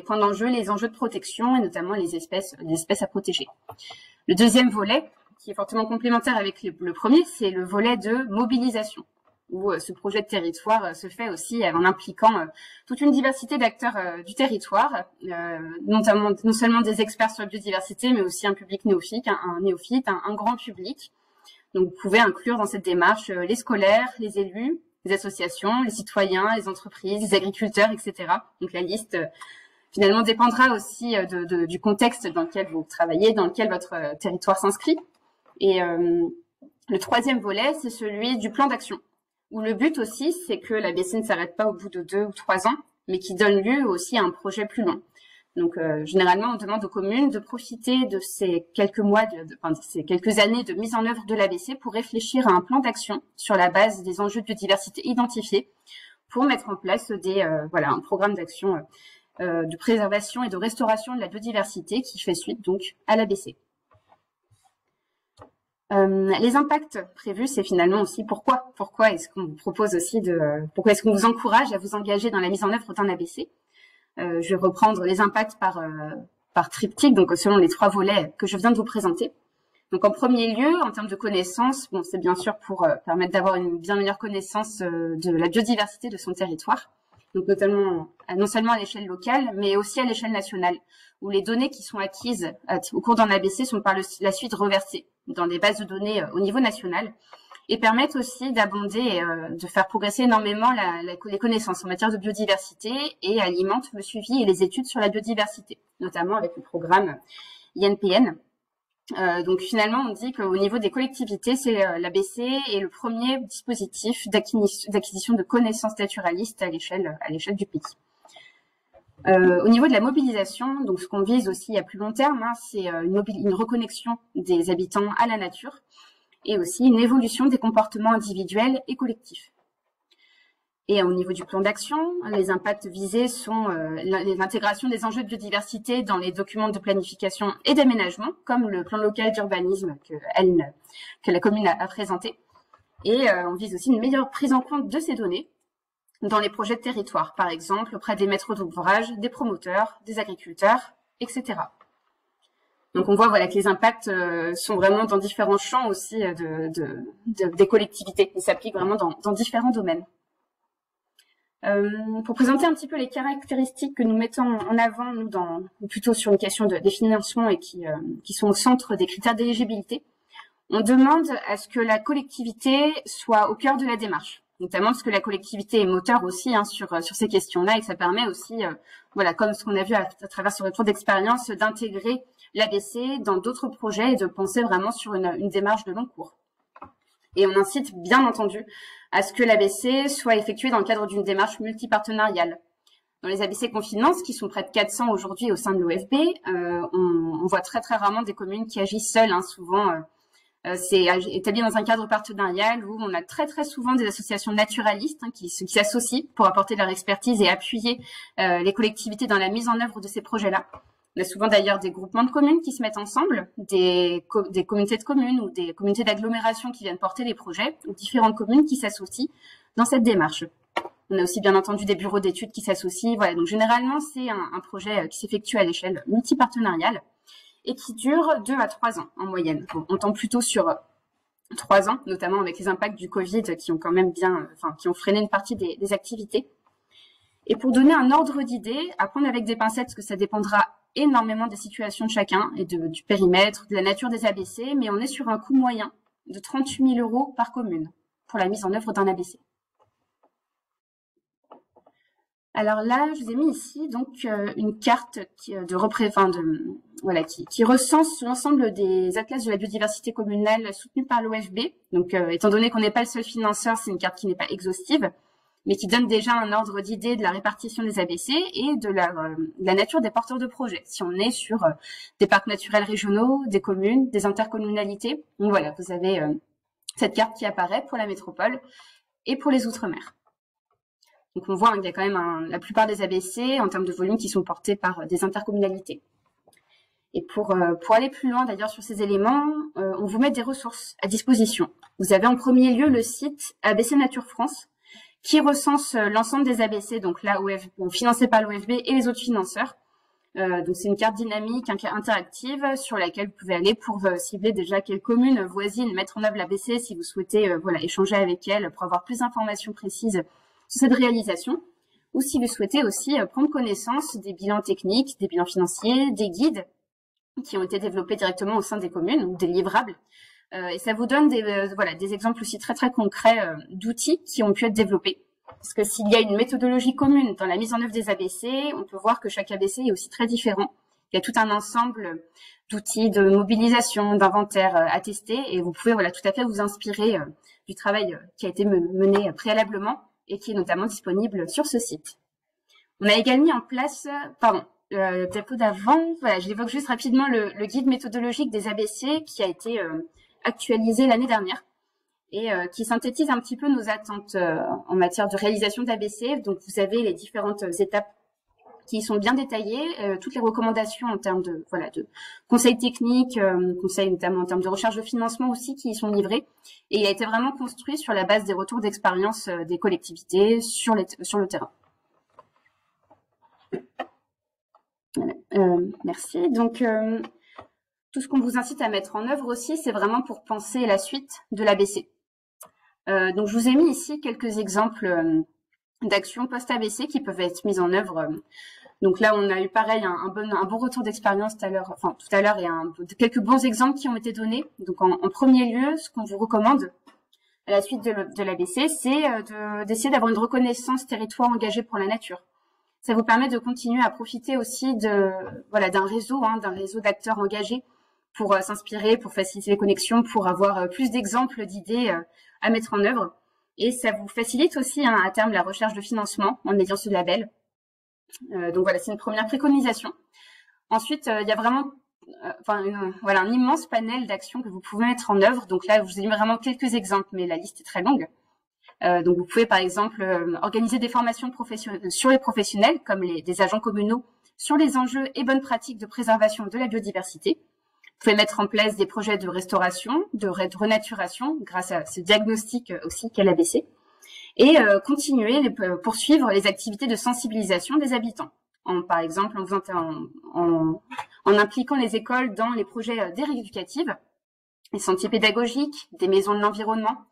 d'enjeu, les enjeux de protection et notamment les espèces à protéger. Le deuxième volet, qui est fortement complémentaire avec le premier, c'est le volet de mobilisation, où ce projet de territoire se fait aussi en impliquant toute une diversité d'acteurs du territoire, non seulement des experts sur la biodiversité, mais aussi un public néophyte, un grand public. Donc, vous pouvez inclure dans cette démarche les scolaires, les élus, les associations, les citoyens, les entreprises, les agriculteurs, etc. Donc, la liste, finalement, dépendra aussi du contexte dans lequel vous travaillez, dans lequel votre territoire s'inscrit. Et le troisième volet, c'est celui du plan d'action, où le but aussi, c'est que l'ABC ne s'arrête pas au bout de 2 ou 3 ans, mais qui donne lieu aussi à un projet plus long. Donc, généralement, on demande aux communes de profiter de ces quelques mois, ces quelques années de mise en œuvre de l'ABC pour réfléchir à un plan d'action sur la base des enjeux de biodiversité identifiés pour mettre en place un programme d'action de préservation et de restauration de la biodiversité qui fait suite donc à l'ABC. Les impacts prévus, c'est finalement aussi pourquoi est-ce qu'on vous propose aussi pourquoi est-ce qu'on vous encourage à vous engager dans la mise en œuvre d'un ABC. Je vais reprendre les impacts par triptyque, donc selon les 3 volets que je viens de vous présenter. Donc en premier lieu, en termes de connaissances, c'est bien sûr pour permettre d'avoir une bien meilleure connaissance de la biodiversité de son territoire, donc non seulement à l'échelle locale, mais aussi à l'échelle nationale, où les données qui sont acquises au cours d'un ABC sont par la suite reversées dans des bases de données au niveau national, et permettent aussi d'abonder, de faire progresser énormément les connaissances en matière de biodiversité et alimentent le suivi et les études sur la biodiversité, notamment avec le programme INPN. Donc finalement, on dit qu'au niveau des collectivités, c'est l'ABC est le premier dispositif d'acquisition de connaissances naturalistes à l'échelle du pays. Au niveau de la mobilisation, donc ce qu'on vise aussi à plus long terme, c'est une reconnexion des habitants à la nature, et aussi une évolution des comportements individuels et collectifs. Et au niveau du plan d'action, les impacts visés sont l'intégration des enjeux de biodiversité dans les documents de planification et d'aménagement, comme le plan local d'urbanisme que la commune a présenté. Et on vise aussi une meilleure prise en compte de ces données dans les projets de territoire, par exemple auprès des maîtres d'ouvrage, des promoteurs, des agriculteurs, etc. Donc on voit que les impacts sont vraiment dans différents champs aussi des collectivités. Ils s'appliquent vraiment dans différents domaines. Pour présenter un petit peu les caractéristiques que nous mettons en avant, plutôt sur une question des financements et qui sont au centre des critères d'éligibilité, on demande à ce que la collectivité soit au cœur de la démarche, notamment parce que la collectivité est moteur aussi sur ces questions-là et que ça permet aussi, comme ce qu'on a vu à travers ce retour d'expérience, d'intégrer l'ABC dans d'autres projets et de penser vraiment sur une démarche de long cours. Et on incite bien entendu à ce que l'ABC soit effectué dans le cadre d'une démarche multipartenariale. Dans les ABC qu'on finance, qui sont près de 400 aujourd'hui au sein de l'OFB, on voit très très rarement des communes qui agissent seules. Souvent, c'est établi dans un cadre partenarial où on a très très souvent des associations naturalistes qui s'associent pour apporter leur expertise et appuyer les collectivités dans la mise en œuvre de ces projets-là. On a souvent d'ailleurs des groupements de communes qui se mettent ensemble, des communautés de communes ou des communautés d'agglomération qui viennent porter les projets, ou différentes communes qui s'associent dans cette démarche. On a aussi bien entendu des bureaux d'études qui s'associent. Donc généralement, c'est un projet qui s'effectue à l'échelle multipartenariale et qui dure 2 à 3 ans en moyenne. On tend plutôt sur 3 ans, notamment avec les impacts du Covid qui ont quand même qui ont freiné une partie des activités. Et pour donner un ordre d'idée, à prendre avec des pincettes, parce que ça dépendra énormément des situations de chacun et du périmètre, de la nature des ABC, mais on est sur un coût moyen de 38 000 € par commune pour la mise en œuvre d'un ABC. Alors là, je vous ai mis ici donc une carte qui recense l'ensemble des atlas de la biodiversité communale soutenus par l'OFB. Donc, étant donné qu'on n'est pas le seul financeur, c'est une carte qui n'est pas exhaustive, mais qui donne déjà un ordre d'idée de la répartition des ABC et de la nature des porteurs de projets. Si on est sur des parcs naturels régionaux, des communes, des intercommunalités, donc voilà, vous avez cette carte qui apparaît pour la métropole et pour les Outre-mer. Donc on voit qu'il y a quand même la plupart des ABC en termes de volume qui sont portés par des intercommunalités. Et pour aller plus loin d'ailleurs sur ces éléments, on vous met des ressources à disposition. Vous avez en premier lieu le site ABC Nature France, qui recense l'ensemble des ABC, donc là financés par l'OFB et les autres financeurs, Donc, c'est une carte dynamique interactive sur laquelle vous pouvez aller pour cibler déjà quelle commune voisine mettre en œuvre l'ABC si vous souhaitez échanger avec elle pour avoir plus d'informations précises sur cette réalisation, ou si vous souhaitez aussi prendre connaissance des bilans techniques, des bilans financiers, des guides qui ont été développés directement au sein des communes, ou des livrables. Et ça vous donne des exemples aussi très très concrets d'outils qui ont pu être développés. Parce que s'il y a une méthodologie commune dans la mise en œuvre des ABC, on peut voir que chaque ABC est aussi très différent. Il y a tout un ensemble d'outils de mobilisation, d'inventaire à tester, et vous pouvez tout à fait vous inspirer du travail qui a été mené préalablement et qui est notamment disponible sur ce site. On a également mis en place, diapo d'avant, je l'évoque juste rapidement, le guide méthodologique des ABC qui a été actualisé l'année dernière et qui synthétise un petit peu nos attentes en matière de réalisation d'ABC. Donc, vous avez les différentes étapes qui sont bien détaillées, toutes les recommandations en termes de conseils techniques, conseils notamment en termes de recherche de financement aussi qui y sont livrés. Et il a été vraiment construit sur la base des retours d'expérience des collectivités sur le terrain. Merci. Donc, tout ce qu'on vous incite à mettre en œuvre aussi, c'est vraiment pour penser la suite de l'ABC. Donc, je vous ai mis ici quelques exemples d'actions post-ABC qui peuvent être mises en œuvre. Donc là, on a eu pareil un bon retour d'expérience tout à l'heure et quelques bons exemples qui ont été donnés. Donc, en premier lieu, ce qu'on vous recommande à la suite de l'ABC, c'est d'essayer d'avoir une reconnaissance territoire engagée pour la nature. Ça vous permet de continuer à profiter aussi d'un réseau d'acteurs engagés pour s'inspirer, pour faciliter les connexions, pour avoir plus d'exemples, d'idées à mettre en œuvre. Et ça vous facilite aussi à terme la recherche de financement en ayant ce label. Donc c'est une première préconisation. Ensuite, il y a vraiment un immense panel d'actions que vous pouvez mettre en œuvre. Donc là, je vous ai mis vraiment quelques exemples, mais la liste est très longue. Donc vous pouvez par exemple organiser des formations sur les professionnels, comme des agents communaux, sur les enjeux et bonnes pratiques de préservation de la biodiversité. Vous pouvez mettre en place des projets de restauration, de renaturation, grâce à ce diagnostic aussi qu'est l'ABC, et poursuivre les activités de sensibilisation des habitants, par exemple en impliquant les écoles dans les projets d'aires éducatives, les sentiers pédagogiques, des maisons de l'environnement,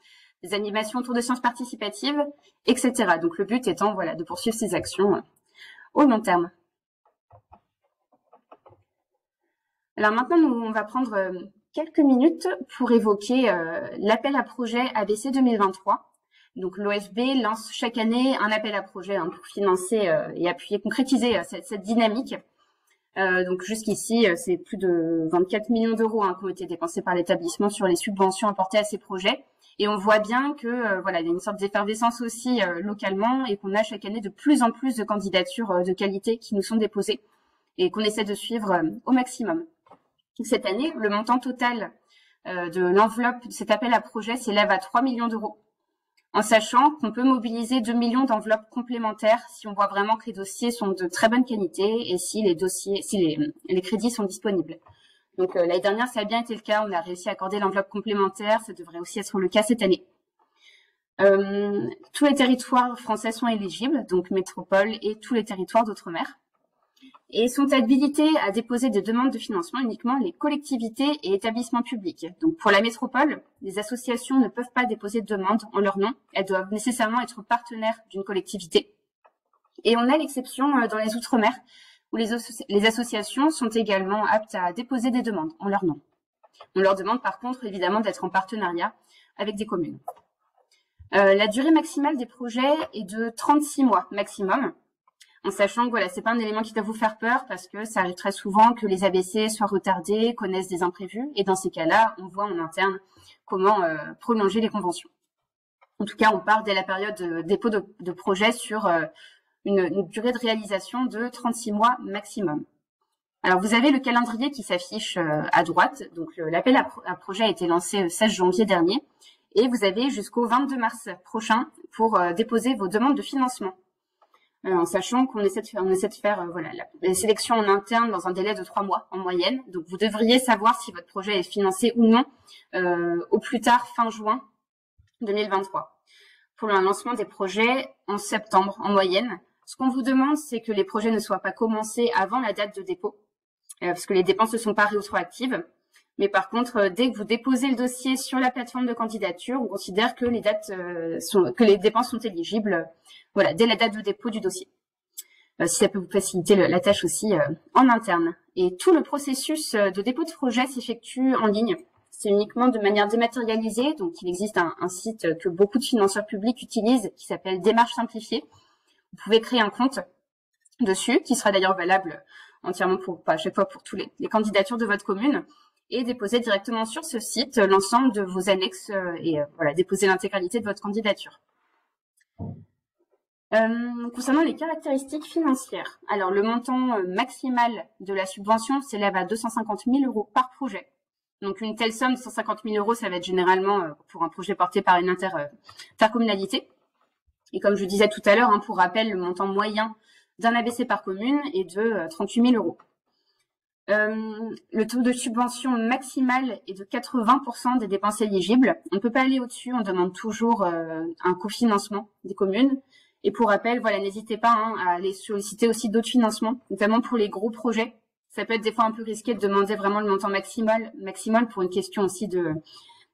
des animations autour de sciences participatives, etc. Donc le but étant de poursuivre ces actions au long terme. Alors maintenant, on va prendre quelques minutes pour évoquer l'appel à projet ABC 2023. Donc l'OFB lance chaque année un appel à projet pour financer et appuyer, concrétiser cette dynamique. Donc jusqu'ici, c'est plus de 24 millions d'euros qui ont été dépensés par l'établissement sur les subventions apportées à ces projets. Et on voit bien que il y a une sorte d'effervescence aussi localement et qu'on a chaque année de plus en plus de candidatures de qualité qui nous sont déposées et qu'on essaie de suivre au maximum. Cette année, le montant total de l'enveloppe de cet appel à projet s'élève à 3 millions d'euros, en sachant qu'on peut mobiliser 2 millions d'enveloppes complémentaires si on voit vraiment que les dossiers sont de très bonne qualité et si les crédits sont disponibles. Donc l'année dernière, ça a bien été le cas, on a réussi à accorder l'enveloppe complémentaire, ça devrait aussi être le cas cette année. Tous les territoires français sont éligibles, donc métropole et tous les territoires d'outre-mer, et sont habilités à déposer des demandes de financement uniquement les collectivités et établissements publics. Donc pour la métropole, les associations ne peuvent pas déposer de demande en leur nom, elles doivent nécessairement être partenaires d'une collectivité. Et on a l'exception dans les outre-mer, où les associations sont également aptes à déposer des demandes en leur nom. On leur demande par contre évidemment d'être en partenariat avec des communes. La durée maximale des projets est de 36 mois maximum, en sachant que c'est pas un élément qui doit vous faire peur parce que ça arrive très souvent que les ABC soient retardés, connaissent des imprévus, et dans ces cas-là, on voit en interne comment prolonger les conventions. En tout cas, on part dès la période de dépôt de projet sur une durée de réalisation de 36 mois maximum. Alors, vous avez le calendrier qui s'affiche à droite. Donc, l'appel à projet a été lancé le 16 janvier dernier et vous avez jusqu'au 22 mars prochain pour déposer vos demandes de financement. En sachant qu'on essaie de faire la sélection en interne dans un délai de 3 mois en moyenne. Donc, vous devriez savoir si votre projet est financé ou non au plus tard fin juin 2023. Pour le lancement des projets en septembre en moyenne, ce qu'on vous demande, c'est que les projets ne soient pas commencés avant la date de dépôt, parce que les dépenses ne sont pas rétroactives. Mais par contre, dès que vous déposez le dossier sur la plateforme de candidature, on considère que les dépenses sont éligibles, voilà, dès la date de dépôt du dossier. Si ça peut vous faciliter la tâche aussi en interne. Et tout le processus de dépôt de projet s'effectue en ligne. C'est uniquement de manière dématérialisée. Donc, il existe un site que beaucoup de financeurs publics utilisent qui s'appelle Démarche simplifiée. Vous pouvez créer un compte dessus, qui sera d'ailleurs valable entièrement à chaque fois pour toutes les candidatures de votre commune, et déposer directement sur ce site l'ensemble de vos annexes et voilà, déposer l'intégralité de votre candidature. Concernant les caractéristiques financières, alors le montant maximal de la subvention s'élève à 250 000 € par projet. Donc une telle somme de 150 000 €, ça va être généralement pour un projet porté par une intercommunalité. Et comme je disais tout à l'heure, pour rappel, le montant moyen d'un ABC par commune est de 38 000 €. Le taux de subvention maximal est de 80% des dépenses éligibles. On ne peut pas aller au-dessus, on demande toujours un cofinancement des communes. Et pour rappel, voilà, n'hésitez pas à aller solliciter aussi d'autres financements, notamment pour les gros projets. Ça peut être des fois un peu risqué de demander vraiment le montant maximal pour une question aussi de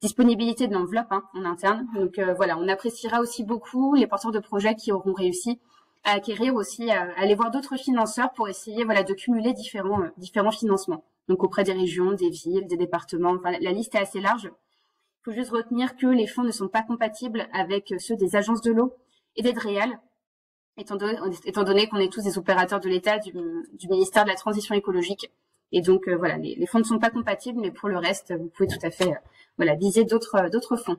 disponibilité de l'enveloppe en interne. Donc voilà, on appréciera aussi beaucoup les porteurs de projets qui auront réussi à acquérir aussi, à aller voir d'autres financeurs pour essayer voilà, de cumuler différents financements. Donc auprès des régions, des villes, des départements, enfin, la liste est assez large. Il faut juste retenir que les fonds ne sont pas compatibles avec ceux des agences de l'eau et des DREAL, étant donné qu'on est tous des opérateurs de l'État, du ministère de la Transition écologique. Et donc, voilà, les fonds ne sont pas compatibles, mais pour le reste, vous pouvez tout à fait voilà, viser d'autres fonds.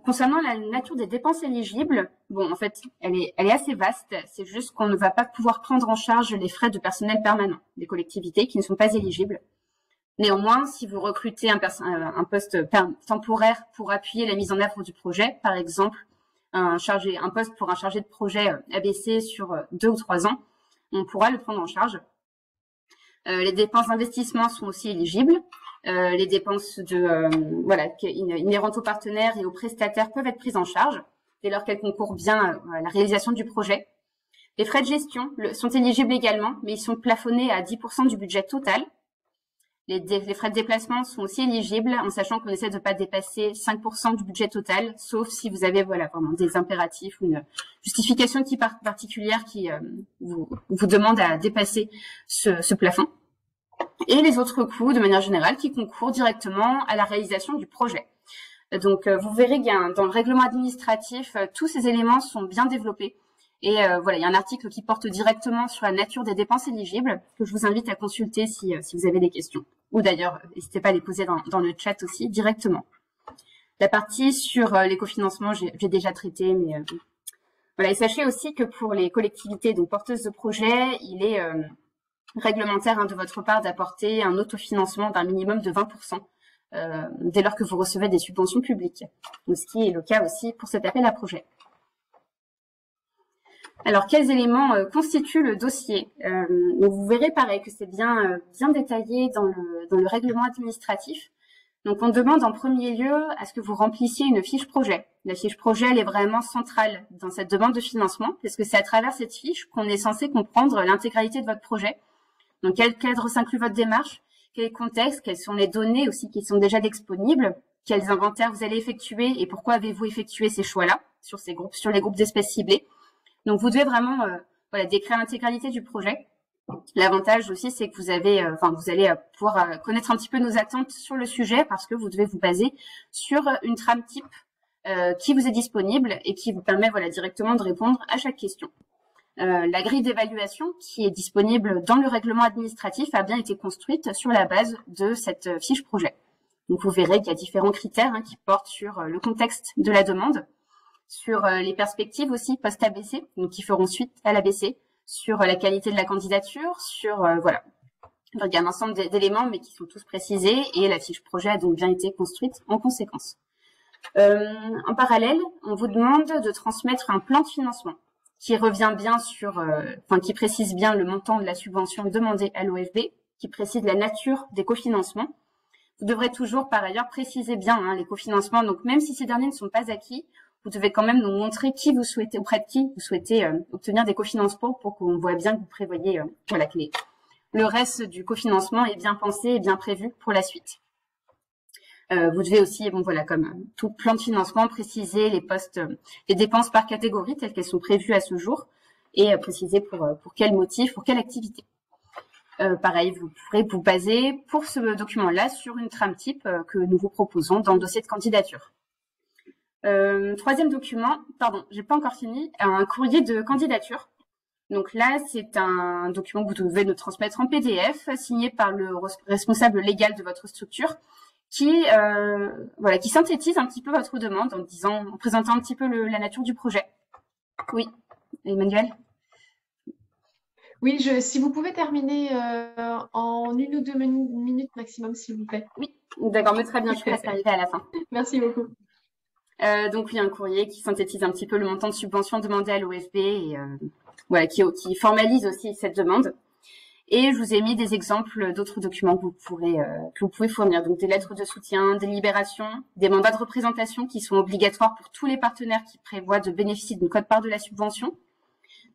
Concernant la nature des dépenses éligibles, bon, en fait, elle est assez vaste. C'est juste qu'on ne va pas pouvoir prendre en charge les frais de personnel permanent des collectivités qui ne sont pas éligibles. Néanmoins, si vous recrutez un poste temporaire pour appuyer la mise en œuvre du projet, par exemple, un poste pour un chargé de projet ABC sur 2 ou 3 ans, on pourra le prendre en charge. Les dépenses d'investissement sont aussi éligibles. Les dépenses inhérentes aux partenaires et aux prestataires peuvent être prises en charge dès lors qu'elles concourent bien à la réalisation du projet. Les frais de gestion sont éligibles également, mais ils sont plafonnés à 10% du budget total. Les frais de déplacement sont aussi éligibles, en sachant qu'on essaie de ne pas dépasser 5% du budget total, sauf si vous avez voilà, vraiment des impératifs ou une justification particulière qui vous demande à dépasser ce plafond. Et les autres coûts, de manière générale, qui concourent directement à la réalisation du projet. Donc, vous verrez que dans le règlement administratif, tous ces éléments sont bien développés. Et voilà, il y a un article qui porte directement sur la nature des dépenses éligibles que je vous invite à consulter si vous avez des questions. Ou d'ailleurs, n'hésitez pas à les poser dans le chat aussi directement. La partie sur les cofinancements, j'ai déjà traité, mais voilà. Et sachez aussi que pour les collectivités donc porteuses de projets, il est réglementaire de votre part d'apporter un autofinancement d'un minimum de 20% dès lors que vous recevez des subventions publiques. Donc, ce qui est le cas aussi pour cet appel à projet. Alors, quels éléments constituent le dossier? Donc, vous verrez pareil que c'est bien détaillé dans le règlement administratif. Donc, on demande en premier lieu à ce que vous remplissiez une fiche projet. La fiche projet, elle est vraiment centrale dans cette demande de financement, parce que c'est à travers cette fiche qu'on est censé comprendre l'intégralité de votre projet. Donc, quel cadre s'inclut votre démarche, quel contexte, quelles sont les données aussi qui sont déjà disponibles, quels inventaires vous allez effectuer et pourquoi avez-vous effectué ces choix-là sur les groupes d'espèces ciblées. Donc, vous devez vraiment décrire l'intégralité du projet. L'avantage aussi, c'est que vous allez pouvoir connaître un petit peu nos attentes sur le sujet parce que vous devez vous baser sur une trame type qui vous est disponible et qui vous permet directement de répondre à chaque question. La grille d'évaluation qui est disponible dans le règlement administratif a bien été construite sur la base de cette fiche projet. Donc, vous verrez qu'il y a différents critères qui portent sur le contexte de la demande, sur les perspectives aussi post-ABC, donc qui feront suite à l'ABC, sur la qualité de la candidature, sur voilà. Donc, il y a un ensemble d'éléments, mais qui sont tous précisés, et la fiche projet a donc bien été construite en conséquence. En parallèle, on vous demande de transmettre un plan de financement qui revient bien sur, qui précise bien le montant de la subvention demandée à l'OFB, qui précise la nature des cofinancements. Vous devrez toujours, par ailleurs, préciser bien les cofinancements. Donc, même si ces derniers ne sont pas acquis, vous devez quand même nous montrer auprès de qui vous souhaitez obtenir des cofinancements pour qu'on voit bien que vous prévoyez voilà, que le reste du cofinancement est bien pensé et bien prévu pour la suite. Vous devez aussi, bon voilà, comme tout plan de financement, préciser les dépenses par catégorie telles qu'elles sont prévues à ce jour et préciser pour quel motif, pour quelle activité. Pareil, vous pourrez vous baser pour ce document-là sur une trame type que nous vous proposons dans le dossier de candidature. Troisième document, pardon, j'ai pas encore fini, un courrier de candidature. Donc là, c'est un document que vous devez nous transmettre en PDF, signé par le responsable légal de votre structure, qui synthétise un petit peu votre demande en présentant un petit peu la nature du projet. Oui, Emmanuel? Oui, si vous pouvez terminer en 1 ou 2 minutes maximum, s'il vous plaît. Oui, d'accord, mais très bien, je reste arriver à la fin. Merci beaucoup. Donc oui, un courrier qui synthétise un petit peu le montant de subvention demandé à l'OFB et voilà, qui formalise aussi cette demande. Et je vous ai mis des exemples d'autres documents que vous pouvez fournir. Donc des lettres de soutien, des libérations, des mandats de représentation qui sont obligatoires pour tous les partenaires qui prévoient de bénéficier d'une quote-part de la subvention.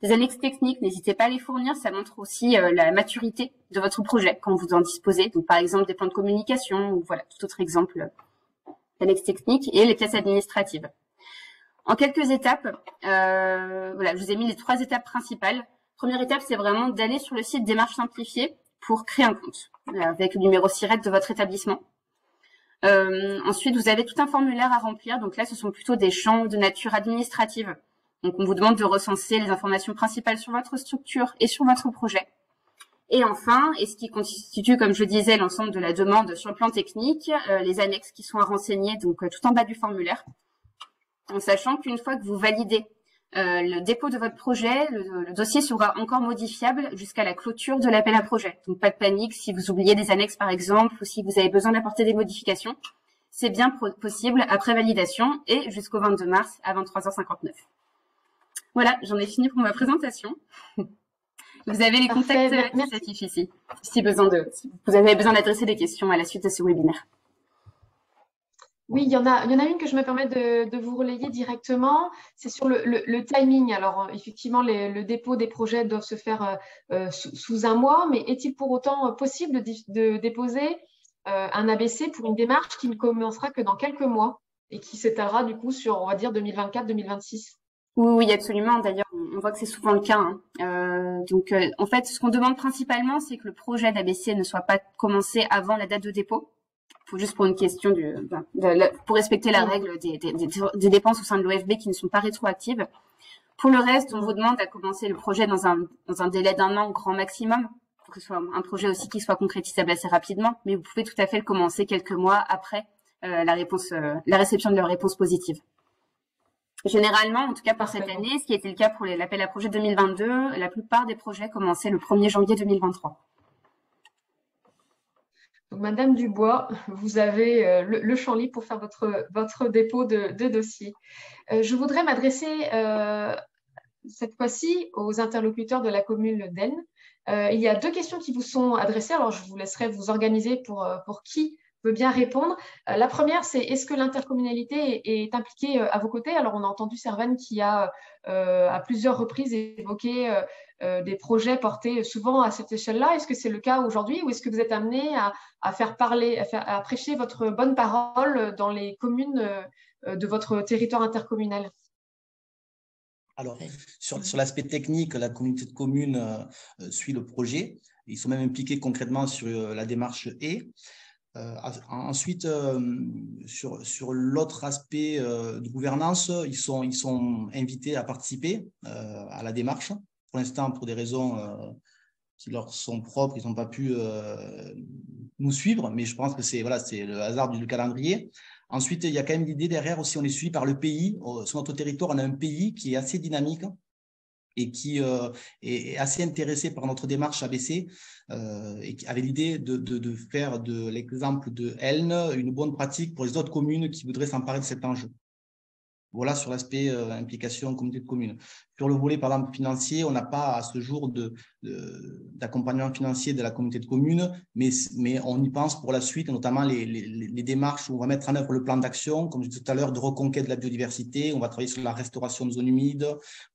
Des annexes techniques, n'hésitez pas à les fournir, ça montre aussi la maturité de votre projet quand vous en disposez. Donc par exemple des plans de communication ou voilà, tout autre exemple d'annexes techniques et les pièces administratives. En quelques étapes, voilà, je vous ai mis les 3 étapes principales. Première étape, c'est vraiment d'aller sur le site Démarche simplifiée pour créer un compte avec le numéro SIRET de votre établissement. Ensuite, vous avez tout un formulaire à remplir. Donc là, ce sont plutôt des champs de nature administrative. Donc, on vous demande de recenser les informations principales sur votre structure et sur votre projet. Et enfin, et ce qui constitue, comme je disais, l'ensemble de la demande sur le plan technique, les annexes qui sont à renseigner, donc tout en bas du formulaire, en sachant qu'une fois que vous validez le dépôt de votre projet, le dossier sera encore modifiable jusqu'à la clôture de l'appel à projet. Donc, pas de panique si vous oubliez des annexes, par exemple, ou si vous avez besoin d'apporter des modifications. C'est bien possible après validation et jusqu'au 22 mars à 23h59. Voilà, j'en ai fini pour ma présentation. Vous avez les contacts qui s'affichent ici, si vous avez besoin d'adresser des questions à la suite de ce webinaire. Oui, il y en a une que je me permets de vous relayer directement. C'est sur le timing. Alors, effectivement, le dépôt des projets doivent se faire sous 1 mois, mais est-il pour autant possible de déposer un ABC pour une démarche qui ne commencera que dans quelques mois et qui s'étalera du coup sur, on va dire, 2024-2026? Oui, absolument. D'ailleurs, on voit que c'est souvent le cas. En fait, ce qu'on demande principalement, c'est que le projet d'ABC ne soit pas commencé avant la date de dépôt. Juste pour une question pour respecter la règle des dépenses au sein de l'OFB qui ne sont pas rétroactives. Pour le reste, on vous demande à commencer le projet dans un délai d'1 an grand maximum, pour que ce soit un projet aussi qui soit concrétisable assez rapidement. Mais vous pouvez tout à fait le commencer quelques mois après la réception de leur réponse positive. Généralement, en tout cas pour cette année, ce qui était le cas pour l'appel à projet 2022, la plupart des projets commençaient le 1er janvier 2023. Donc, Madame Dubois, vous avez le champ libre pour faire votre dépôt de dossier. Je voudrais m'adresser cette fois-ci aux interlocuteurs de la commune d'Aisne. Il y a 2 questions qui vous sont adressées. Alors, je vous laisserai vous organiser pour qui veut bien répondre. La première, c'est est-ce que l'intercommunalité est impliquée à vos côtés? Alors, on a entendu Servane qui a à plusieurs reprises évoqué des projets portés souvent à cette échelle-là. Est-ce que c'est le cas aujourd'hui ou est-ce que vous êtes amené à faire parler, à prêcher votre bonne parole dans les communes de votre territoire intercommunal? Alors, sur l'aspect technique, la communauté de communes suit le projet. Ils sont même impliqués concrètement sur la démarche E. Ensuite, sur l'autre aspect de gouvernance, ils sont invités à participer à la démarche. Pour l'instant, pour des raisons qui leur sont propres, ils n'ont pas pu nous suivre, mais je pense que c'est le hasard du calendrier. Ensuite, il y a quand même l'idée derrière aussi, on est suivi par le pays. Sur notre territoire, on a un pays qui est assez dynamique et qui est assez intéressé par notre démarche ABC et qui avait l'idée de faire de l'exemple de Aisne une bonne pratique pour les autres communes qui voudraient s'emparer de cet enjeu. Voilà sur l'aspect implication communauté de communes. Sur le volet, par exemple, financier, on n'a pas à ce jour d'accompagnement financier de la communauté de communes, mais on y pense pour la suite, notamment les démarches où on va mettre en œuvre le plan d'action, comme je disais tout à l'heure, de reconquête de la biodiversité. On va travailler sur la restauration de zones humides,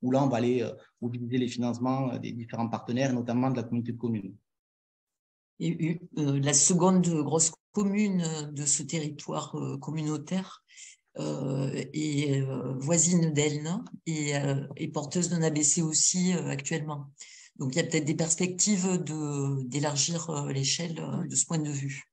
où là, on va aller mobiliser les financements des différents partenaires, notamment de la communauté de communes. Et la seconde grosse commune de ce territoire communautaire est voisine d'Elne et porteuse d'un ABC aussi actuellement. Donc, il y a peut-être des perspectives d'élargir l'échelle de ce point de vue.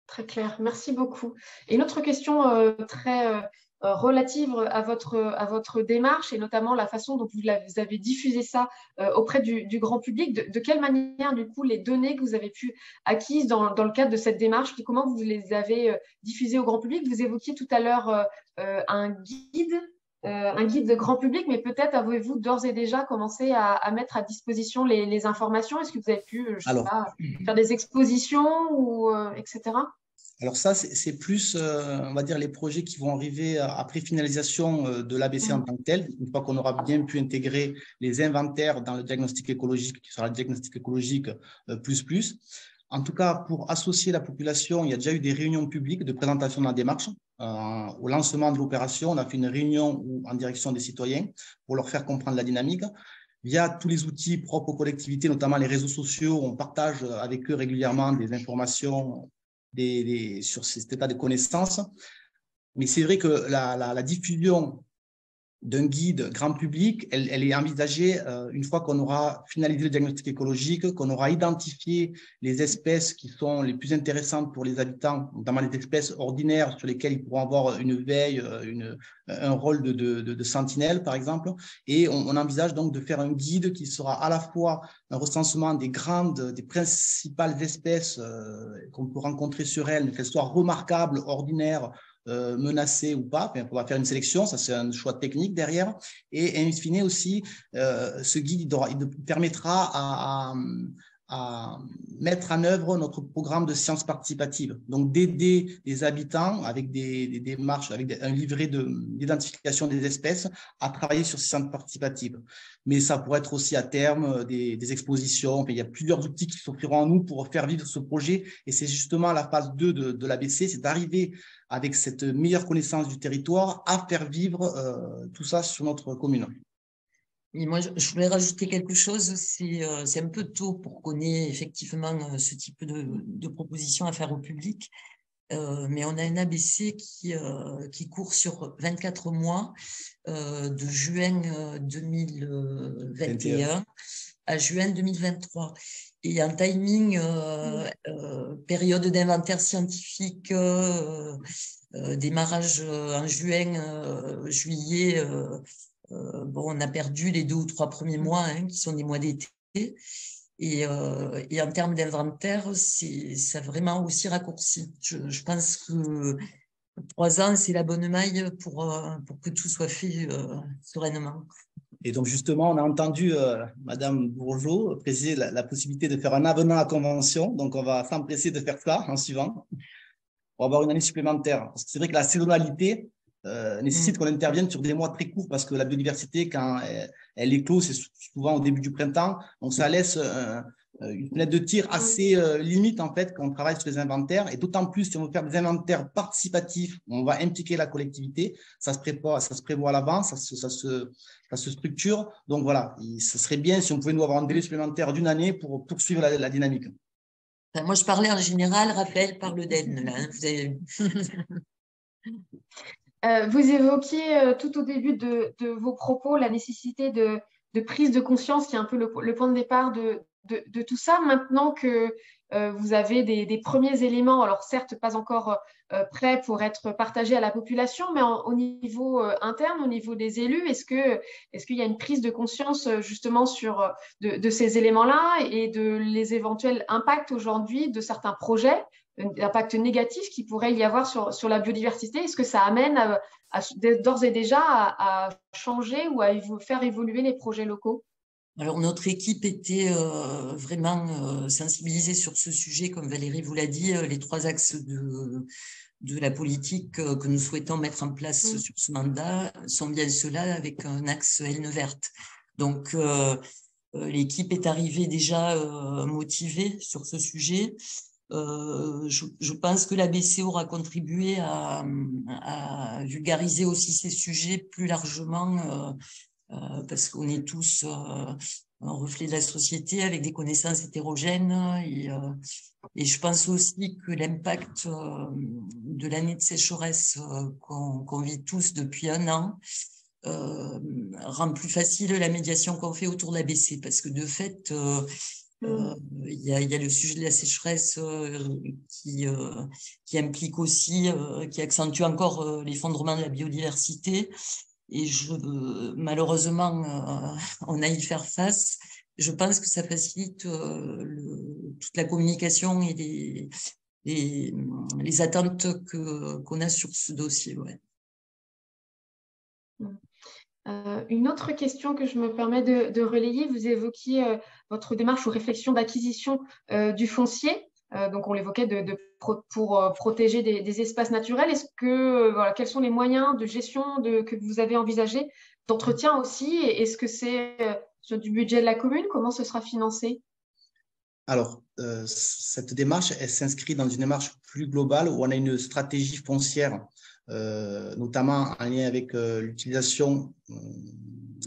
Très clair, merci beaucoup. Et une autre question très relative à votre démarche et notamment la façon dont vous avez diffusé ça auprès du grand public. De quelle manière, du coup, les données que vous avez pu acquises dans le cadre de cette démarche, comment vous les avez diffusées au grand public? Vous évoquiez tout à l'heure un guide de grand public, mais peut-être avez-vous d'ores et déjà commencé à mettre à disposition les informations? Est-ce que vous avez pu, je sais pas, faire des expositions ou etc. Alors ça, c'est plus, on va dire, les projets qui vont arriver après finalisation de l'ABC en tant que tel, une fois qu'on aura bien pu intégrer les inventaires dans le diagnostic écologique, qui sera le diagnostic écologique plus. En tout cas, pour associer la population, il y a déjà eu des réunions publiques de présentation de la démarche. Au lancement de l'opération, on a fait une réunion en direction des citoyens pour leur faire comprendre la dynamique. Via tous les outils propres aux collectivités, notamment les réseaux sociaux, on partage avec eux régulièrement des informations sur cet état de connaissances. Mais c'est vrai que la diffusion d'un guide grand public, elle est envisagée une fois qu'on aura finalisé le diagnostic écologique, qu'on aura identifié les espèces qui sont les plus intéressantes pour les habitants, notamment les espèces ordinaires sur lesquelles ils pourront avoir une veille, un rôle de sentinelle, par exemple. Et on envisage donc de faire un guide qui sera à la fois un recensement des principales espèces qu'on peut rencontrer sur elles, qu'elles soient remarquables, ordinaires, menacés ou pas. Enfin, on va faire une sélection, ça c'est un choix technique derrière. Et in fine aussi, ce guide il permettra à mettre en œuvre notre programme de sciences participatives. Donc d'aider les habitants avec des démarches, avec un livret d'identification des espèces à travailler sur ces sciences participatives. Mais ça pourrait être aussi à terme des expositions. Enfin, il y a plusieurs outils qui s'offriront à nous pour faire vivre ce projet. Et c'est justement la phase 2 de l'ABC, c'est d'arriver avec cette meilleure connaissance du territoire à faire vivre tout ça sur notre commune. Et moi, je voulais rajouter quelque chose. C'est un peu tôt pour qu'on ait effectivement ce type de proposition à faire au public. Mais on a un ABC qui court sur 24 mois, de juin 2021 à juin 2023. Et en timing, période d'inventaire scientifique, démarrage en juin, juillet. On a perdu les 2 ou 3 premiers mois, qui sont des mois d'été. Et en termes d'inventaire, ça a vraiment aussi raccourci. Je pense que 3 ans, c'est la bonne maille pour que tout soit fait sereinement. Et donc, justement, on a entendu Madame Bourgeot préciser la possibilité de faire un avenant à la convention. Donc, on va s'empresser de faire ça en suivant pour avoir une année supplémentaire. Parce que c'est vrai que la saisonnalité nécessite qu'on intervienne sur des mois très courts parce que la biodiversité, quand elle éclose, c'est souvent au début du printemps. Donc, ça laisse une fenêtre de tir assez limite, en fait, quand on travaille sur les inventaires. Et d'autant plus, si on veut faire des inventaires participatifs, on va impliquer la collectivité. Ça se prévoit à l'avance, ça se structure. Donc, voilà, ce serait bien si on pouvait nous avoir un délai supplémentaire d'1 année pour poursuivre la dynamique. Moi, je parlais en général, Raphaël parle d'Elne, là. Vous avez... Vous évoquiez tout au début de vos propos la nécessité de prise de conscience, qui est un peu le point de départ de tout ça. Maintenant que vous avez des premiers éléments, alors certes pas encore prêts pour être partagés à la population, mais au niveau interne, au niveau des élus, est-ce qu'il y a une prise de conscience justement de ces éléments-là et de les éventuels impacts aujourd'hui de certains projets, l'impact négatif qu'il pourrait y avoir sur la biodiversité? Est-ce que ça amène d'ores et déjà à changer ou à faire évoluer les projets locaux? Alors, notre équipe était vraiment sensibilisée sur ce sujet, comme Valérie vous l'a dit, les 3 axes de la politique que nous souhaitons mettre en place sur ce mandat sont bien ceux-là, avec un axe Aisne verte. Donc, l'équipe est arrivée déjà motivée sur ce sujet. Je pense que l'ABC aura contribué à vulgariser aussi ces sujets plus largement, parce qu'on est tous un reflet de la société avec des connaissances hétérogènes, et je pense aussi que l'impact de l'année de sécheresse qu'on vit tous depuis un an rend plus facile la médiation qu'on fait autour de l'ABC, parce que de fait, il y a le sujet de la sécheresse qui implique aussi, qui accentue encore l'effondrement de la biodiversité. Et malheureusement, on a y faire face. Je pense que ça facilite toute la communication et les attentes qu'on a sur ce dossier. Ouais. Une autre question que je me permets de relayer, vous évoquiez votre démarche ou réflexion d'acquisition du foncier. Donc, on l'évoquait pour protéger des espaces naturels. Est-ce que, voilà, quels sont les moyens de gestion que vous avez envisagés, d'entretien aussi? Est-ce que c'est sur du budget de la commune? Comment ce sera financé? Alors, cette démarche, elle s'inscrit dans une démarche plus globale où on a une stratégie foncière, notamment en lien avec l'utilisation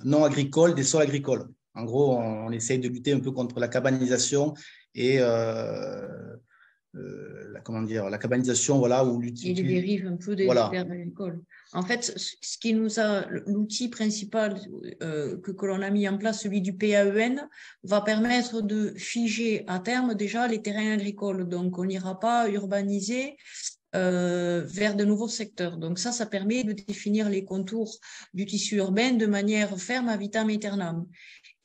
non agricole des sols agricoles. En gros, on essaye de lutter un peu contre la cabanisation et la cabanisation, voilà, où et les dérives un peu des terres agricoles. En fait, ce qui nous a, l'outil principal que l'on a mis en place, celui du PAEN, va permettre de figer à terme déjà les terrains agricoles. Donc, on n'ira pas urbaniser vers de nouveaux secteurs. Donc ça permet de définir les contours du tissu urbain de manière ferme à vitam aeternam.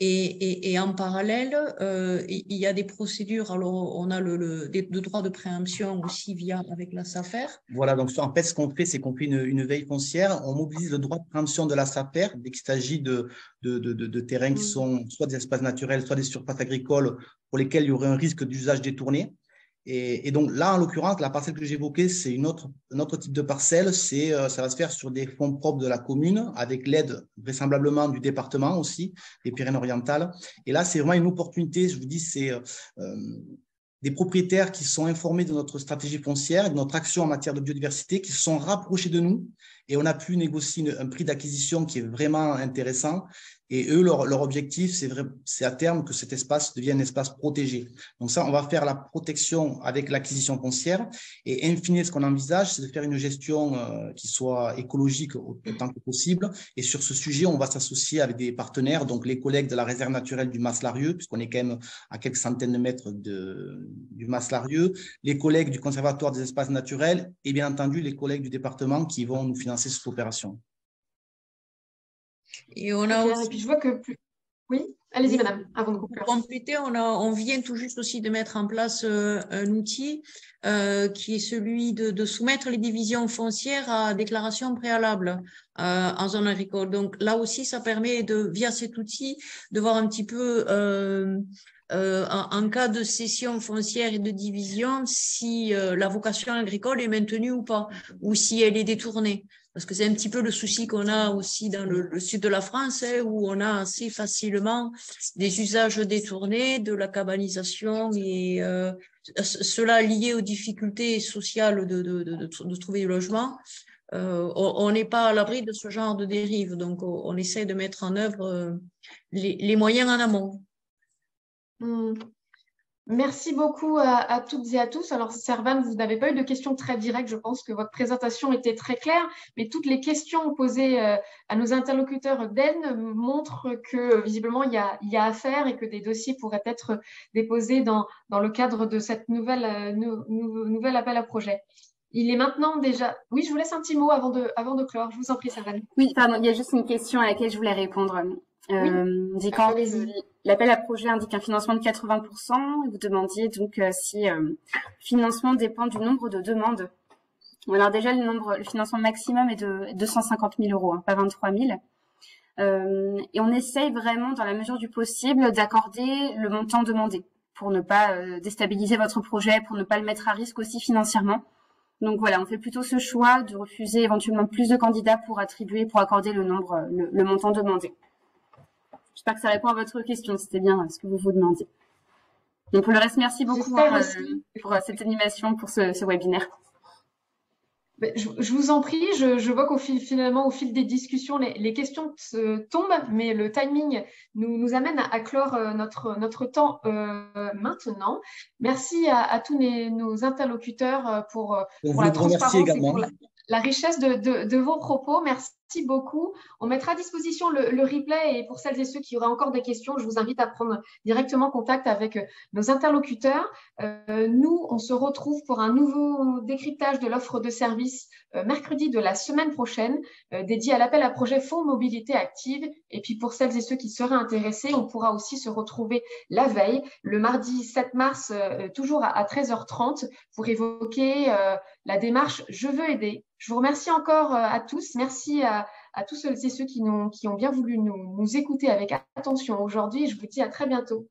Et en parallèle, il y a des procédures. Alors, on a le droit de préemption aussi avec la SAFER. Voilà, donc en fait, ce qu'on fait, c'est qu'on fait une veille foncière. On mobilise le droit de préemption de la SAFER dès qu'il s'agit de terrains qui sont soit des espaces naturels, soit des surfaces agricoles pour lesquelles il y aurait un risque d'usage détourné. Et donc là, en l'occurrence, la parcelle que j'évoquais, c'est un autre type de parcelle. Ça va se faire sur des fonds propres de la commune, avec l'aide vraisemblablement du département aussi, des Pyrénées-Orientales. Et là, c'est vraiment une opportunité. Je vous dis, c'est des propriétaires qui sont informés de notre stratégie foncière et de notre action en matière de biodiversité, qui se sont rapprochés de nous. Et on a pu négocier un prix d'acquisition qui est vraiment intéressant. Et eux, leur objectif, c'est à terme que cet espace devienne un espace protégé. Donc ça, on va faire la protection avec l'acquisition foncière. Et in fine, ce qu'on envisage, c'est de faire une gestion qui soit écologique autant que possible. Et sur ce sujet, on va s'associer avec des partenaires, donc les collègues de la réserve naturelle du Mas-Larieux, puisqu'on est quand même à quelques centaines de mètres du Mas-Larieux, les collègues du Conservatoire des espaces naturels et bien entendu les collègues du département qui vont nous financer cette opération. Et on a aussi... Et puis je vois que oui, allez-y madame, avant de conclure. Pour compléter, on vient tout juste aussi de mettre en place un outil qui est celui de soumettre les divisions foncières à déclaration préalable en zone agricole. Donc là aussi, ça permet via cet outil de voir un petit peu en cas de cession foncière et de division si la vocation agricole est maintenue ou pas, ou si elle est détournée. Parce que c'est un petit peu le souci qu'on a aussi dans le sud de la France, où on a assez facilement des usages détournés, de la cabanisation, et cela lié aux difficultés sociales de trouver du logement. On n'est pas à l'abri de ce genre de dérive, donc on essaie de mettre en œuvre les moyens en amont. Merci beaucoup à toutes et à tous. Alors, Servane, vous n'avez pas eu de questions très directes. Je pense que votre présentation était très claire, mais toutes les questions posées à nos interlocuteurs d'Aisne montrent que visiblement, il y a à faire et que des dossiers pourraient être déposés dans le cadre de cette nouvel appel à projet. Il est maintenant déjà… Oui, je vous laisse un petit mot avant de clore. Je vous en prie, Servane. Oui, pardon, il y a juste une question à laquelle je voulais répondre. Indiquant que l'appel à projet indique un financement de 80%, vous demandiez donc si le financement dépend du nombre de demandes. Alors déjà, le financement maximum est de 250 000 €, hein, pas 23 000. Et on essaye vraiment, dans la mesure du possible, d'accorder le montant demandé pour ne pas déstabiliser votre projet, pour ne pas le mettre à risque aussi financièrement. Donc voilà, on fait plutôt ce choix de refuser éventuellement plus de candidats pour accorder le montant demandé. J'espère que ça répond à votre question. C'était bien ce que vous demandiez. Donc pour le reste, merci beaucoup pour cette animation, pour ce webinaire. Je vous en prie, je vois finalement au fil des discussions, les questions tombent, mais le timing nous amène à clore notre temps maintenant. Merci à tous nos interlocuteurs pour la transparence et pour la richesse de vos propos. Merci beaucoup. On mettra à disposition le replay et pour celles et ceux qui auraient encore des questions, je vous invite à prendre directement contact avec nos interlocuteurs. Nous, on se retrouve pour un nouveau décryptage de l'offre de services mercredi de la semaine prochaine, dédié à l'appel à projet Fonds Mobilité Active. Et puis pour celles et ceux qui seraient intéressés, on pourra aussi se retrouver la veille, le mardi 7 mars, toujours à 13h30, pour évoquer la démarche « Je veux aider ». Je vous remercie encore à tous. Merci à tous ceux et ceux qui ont bien voulu nous écouter avec attention aujourd'hui. Je vous dis à très bientôt.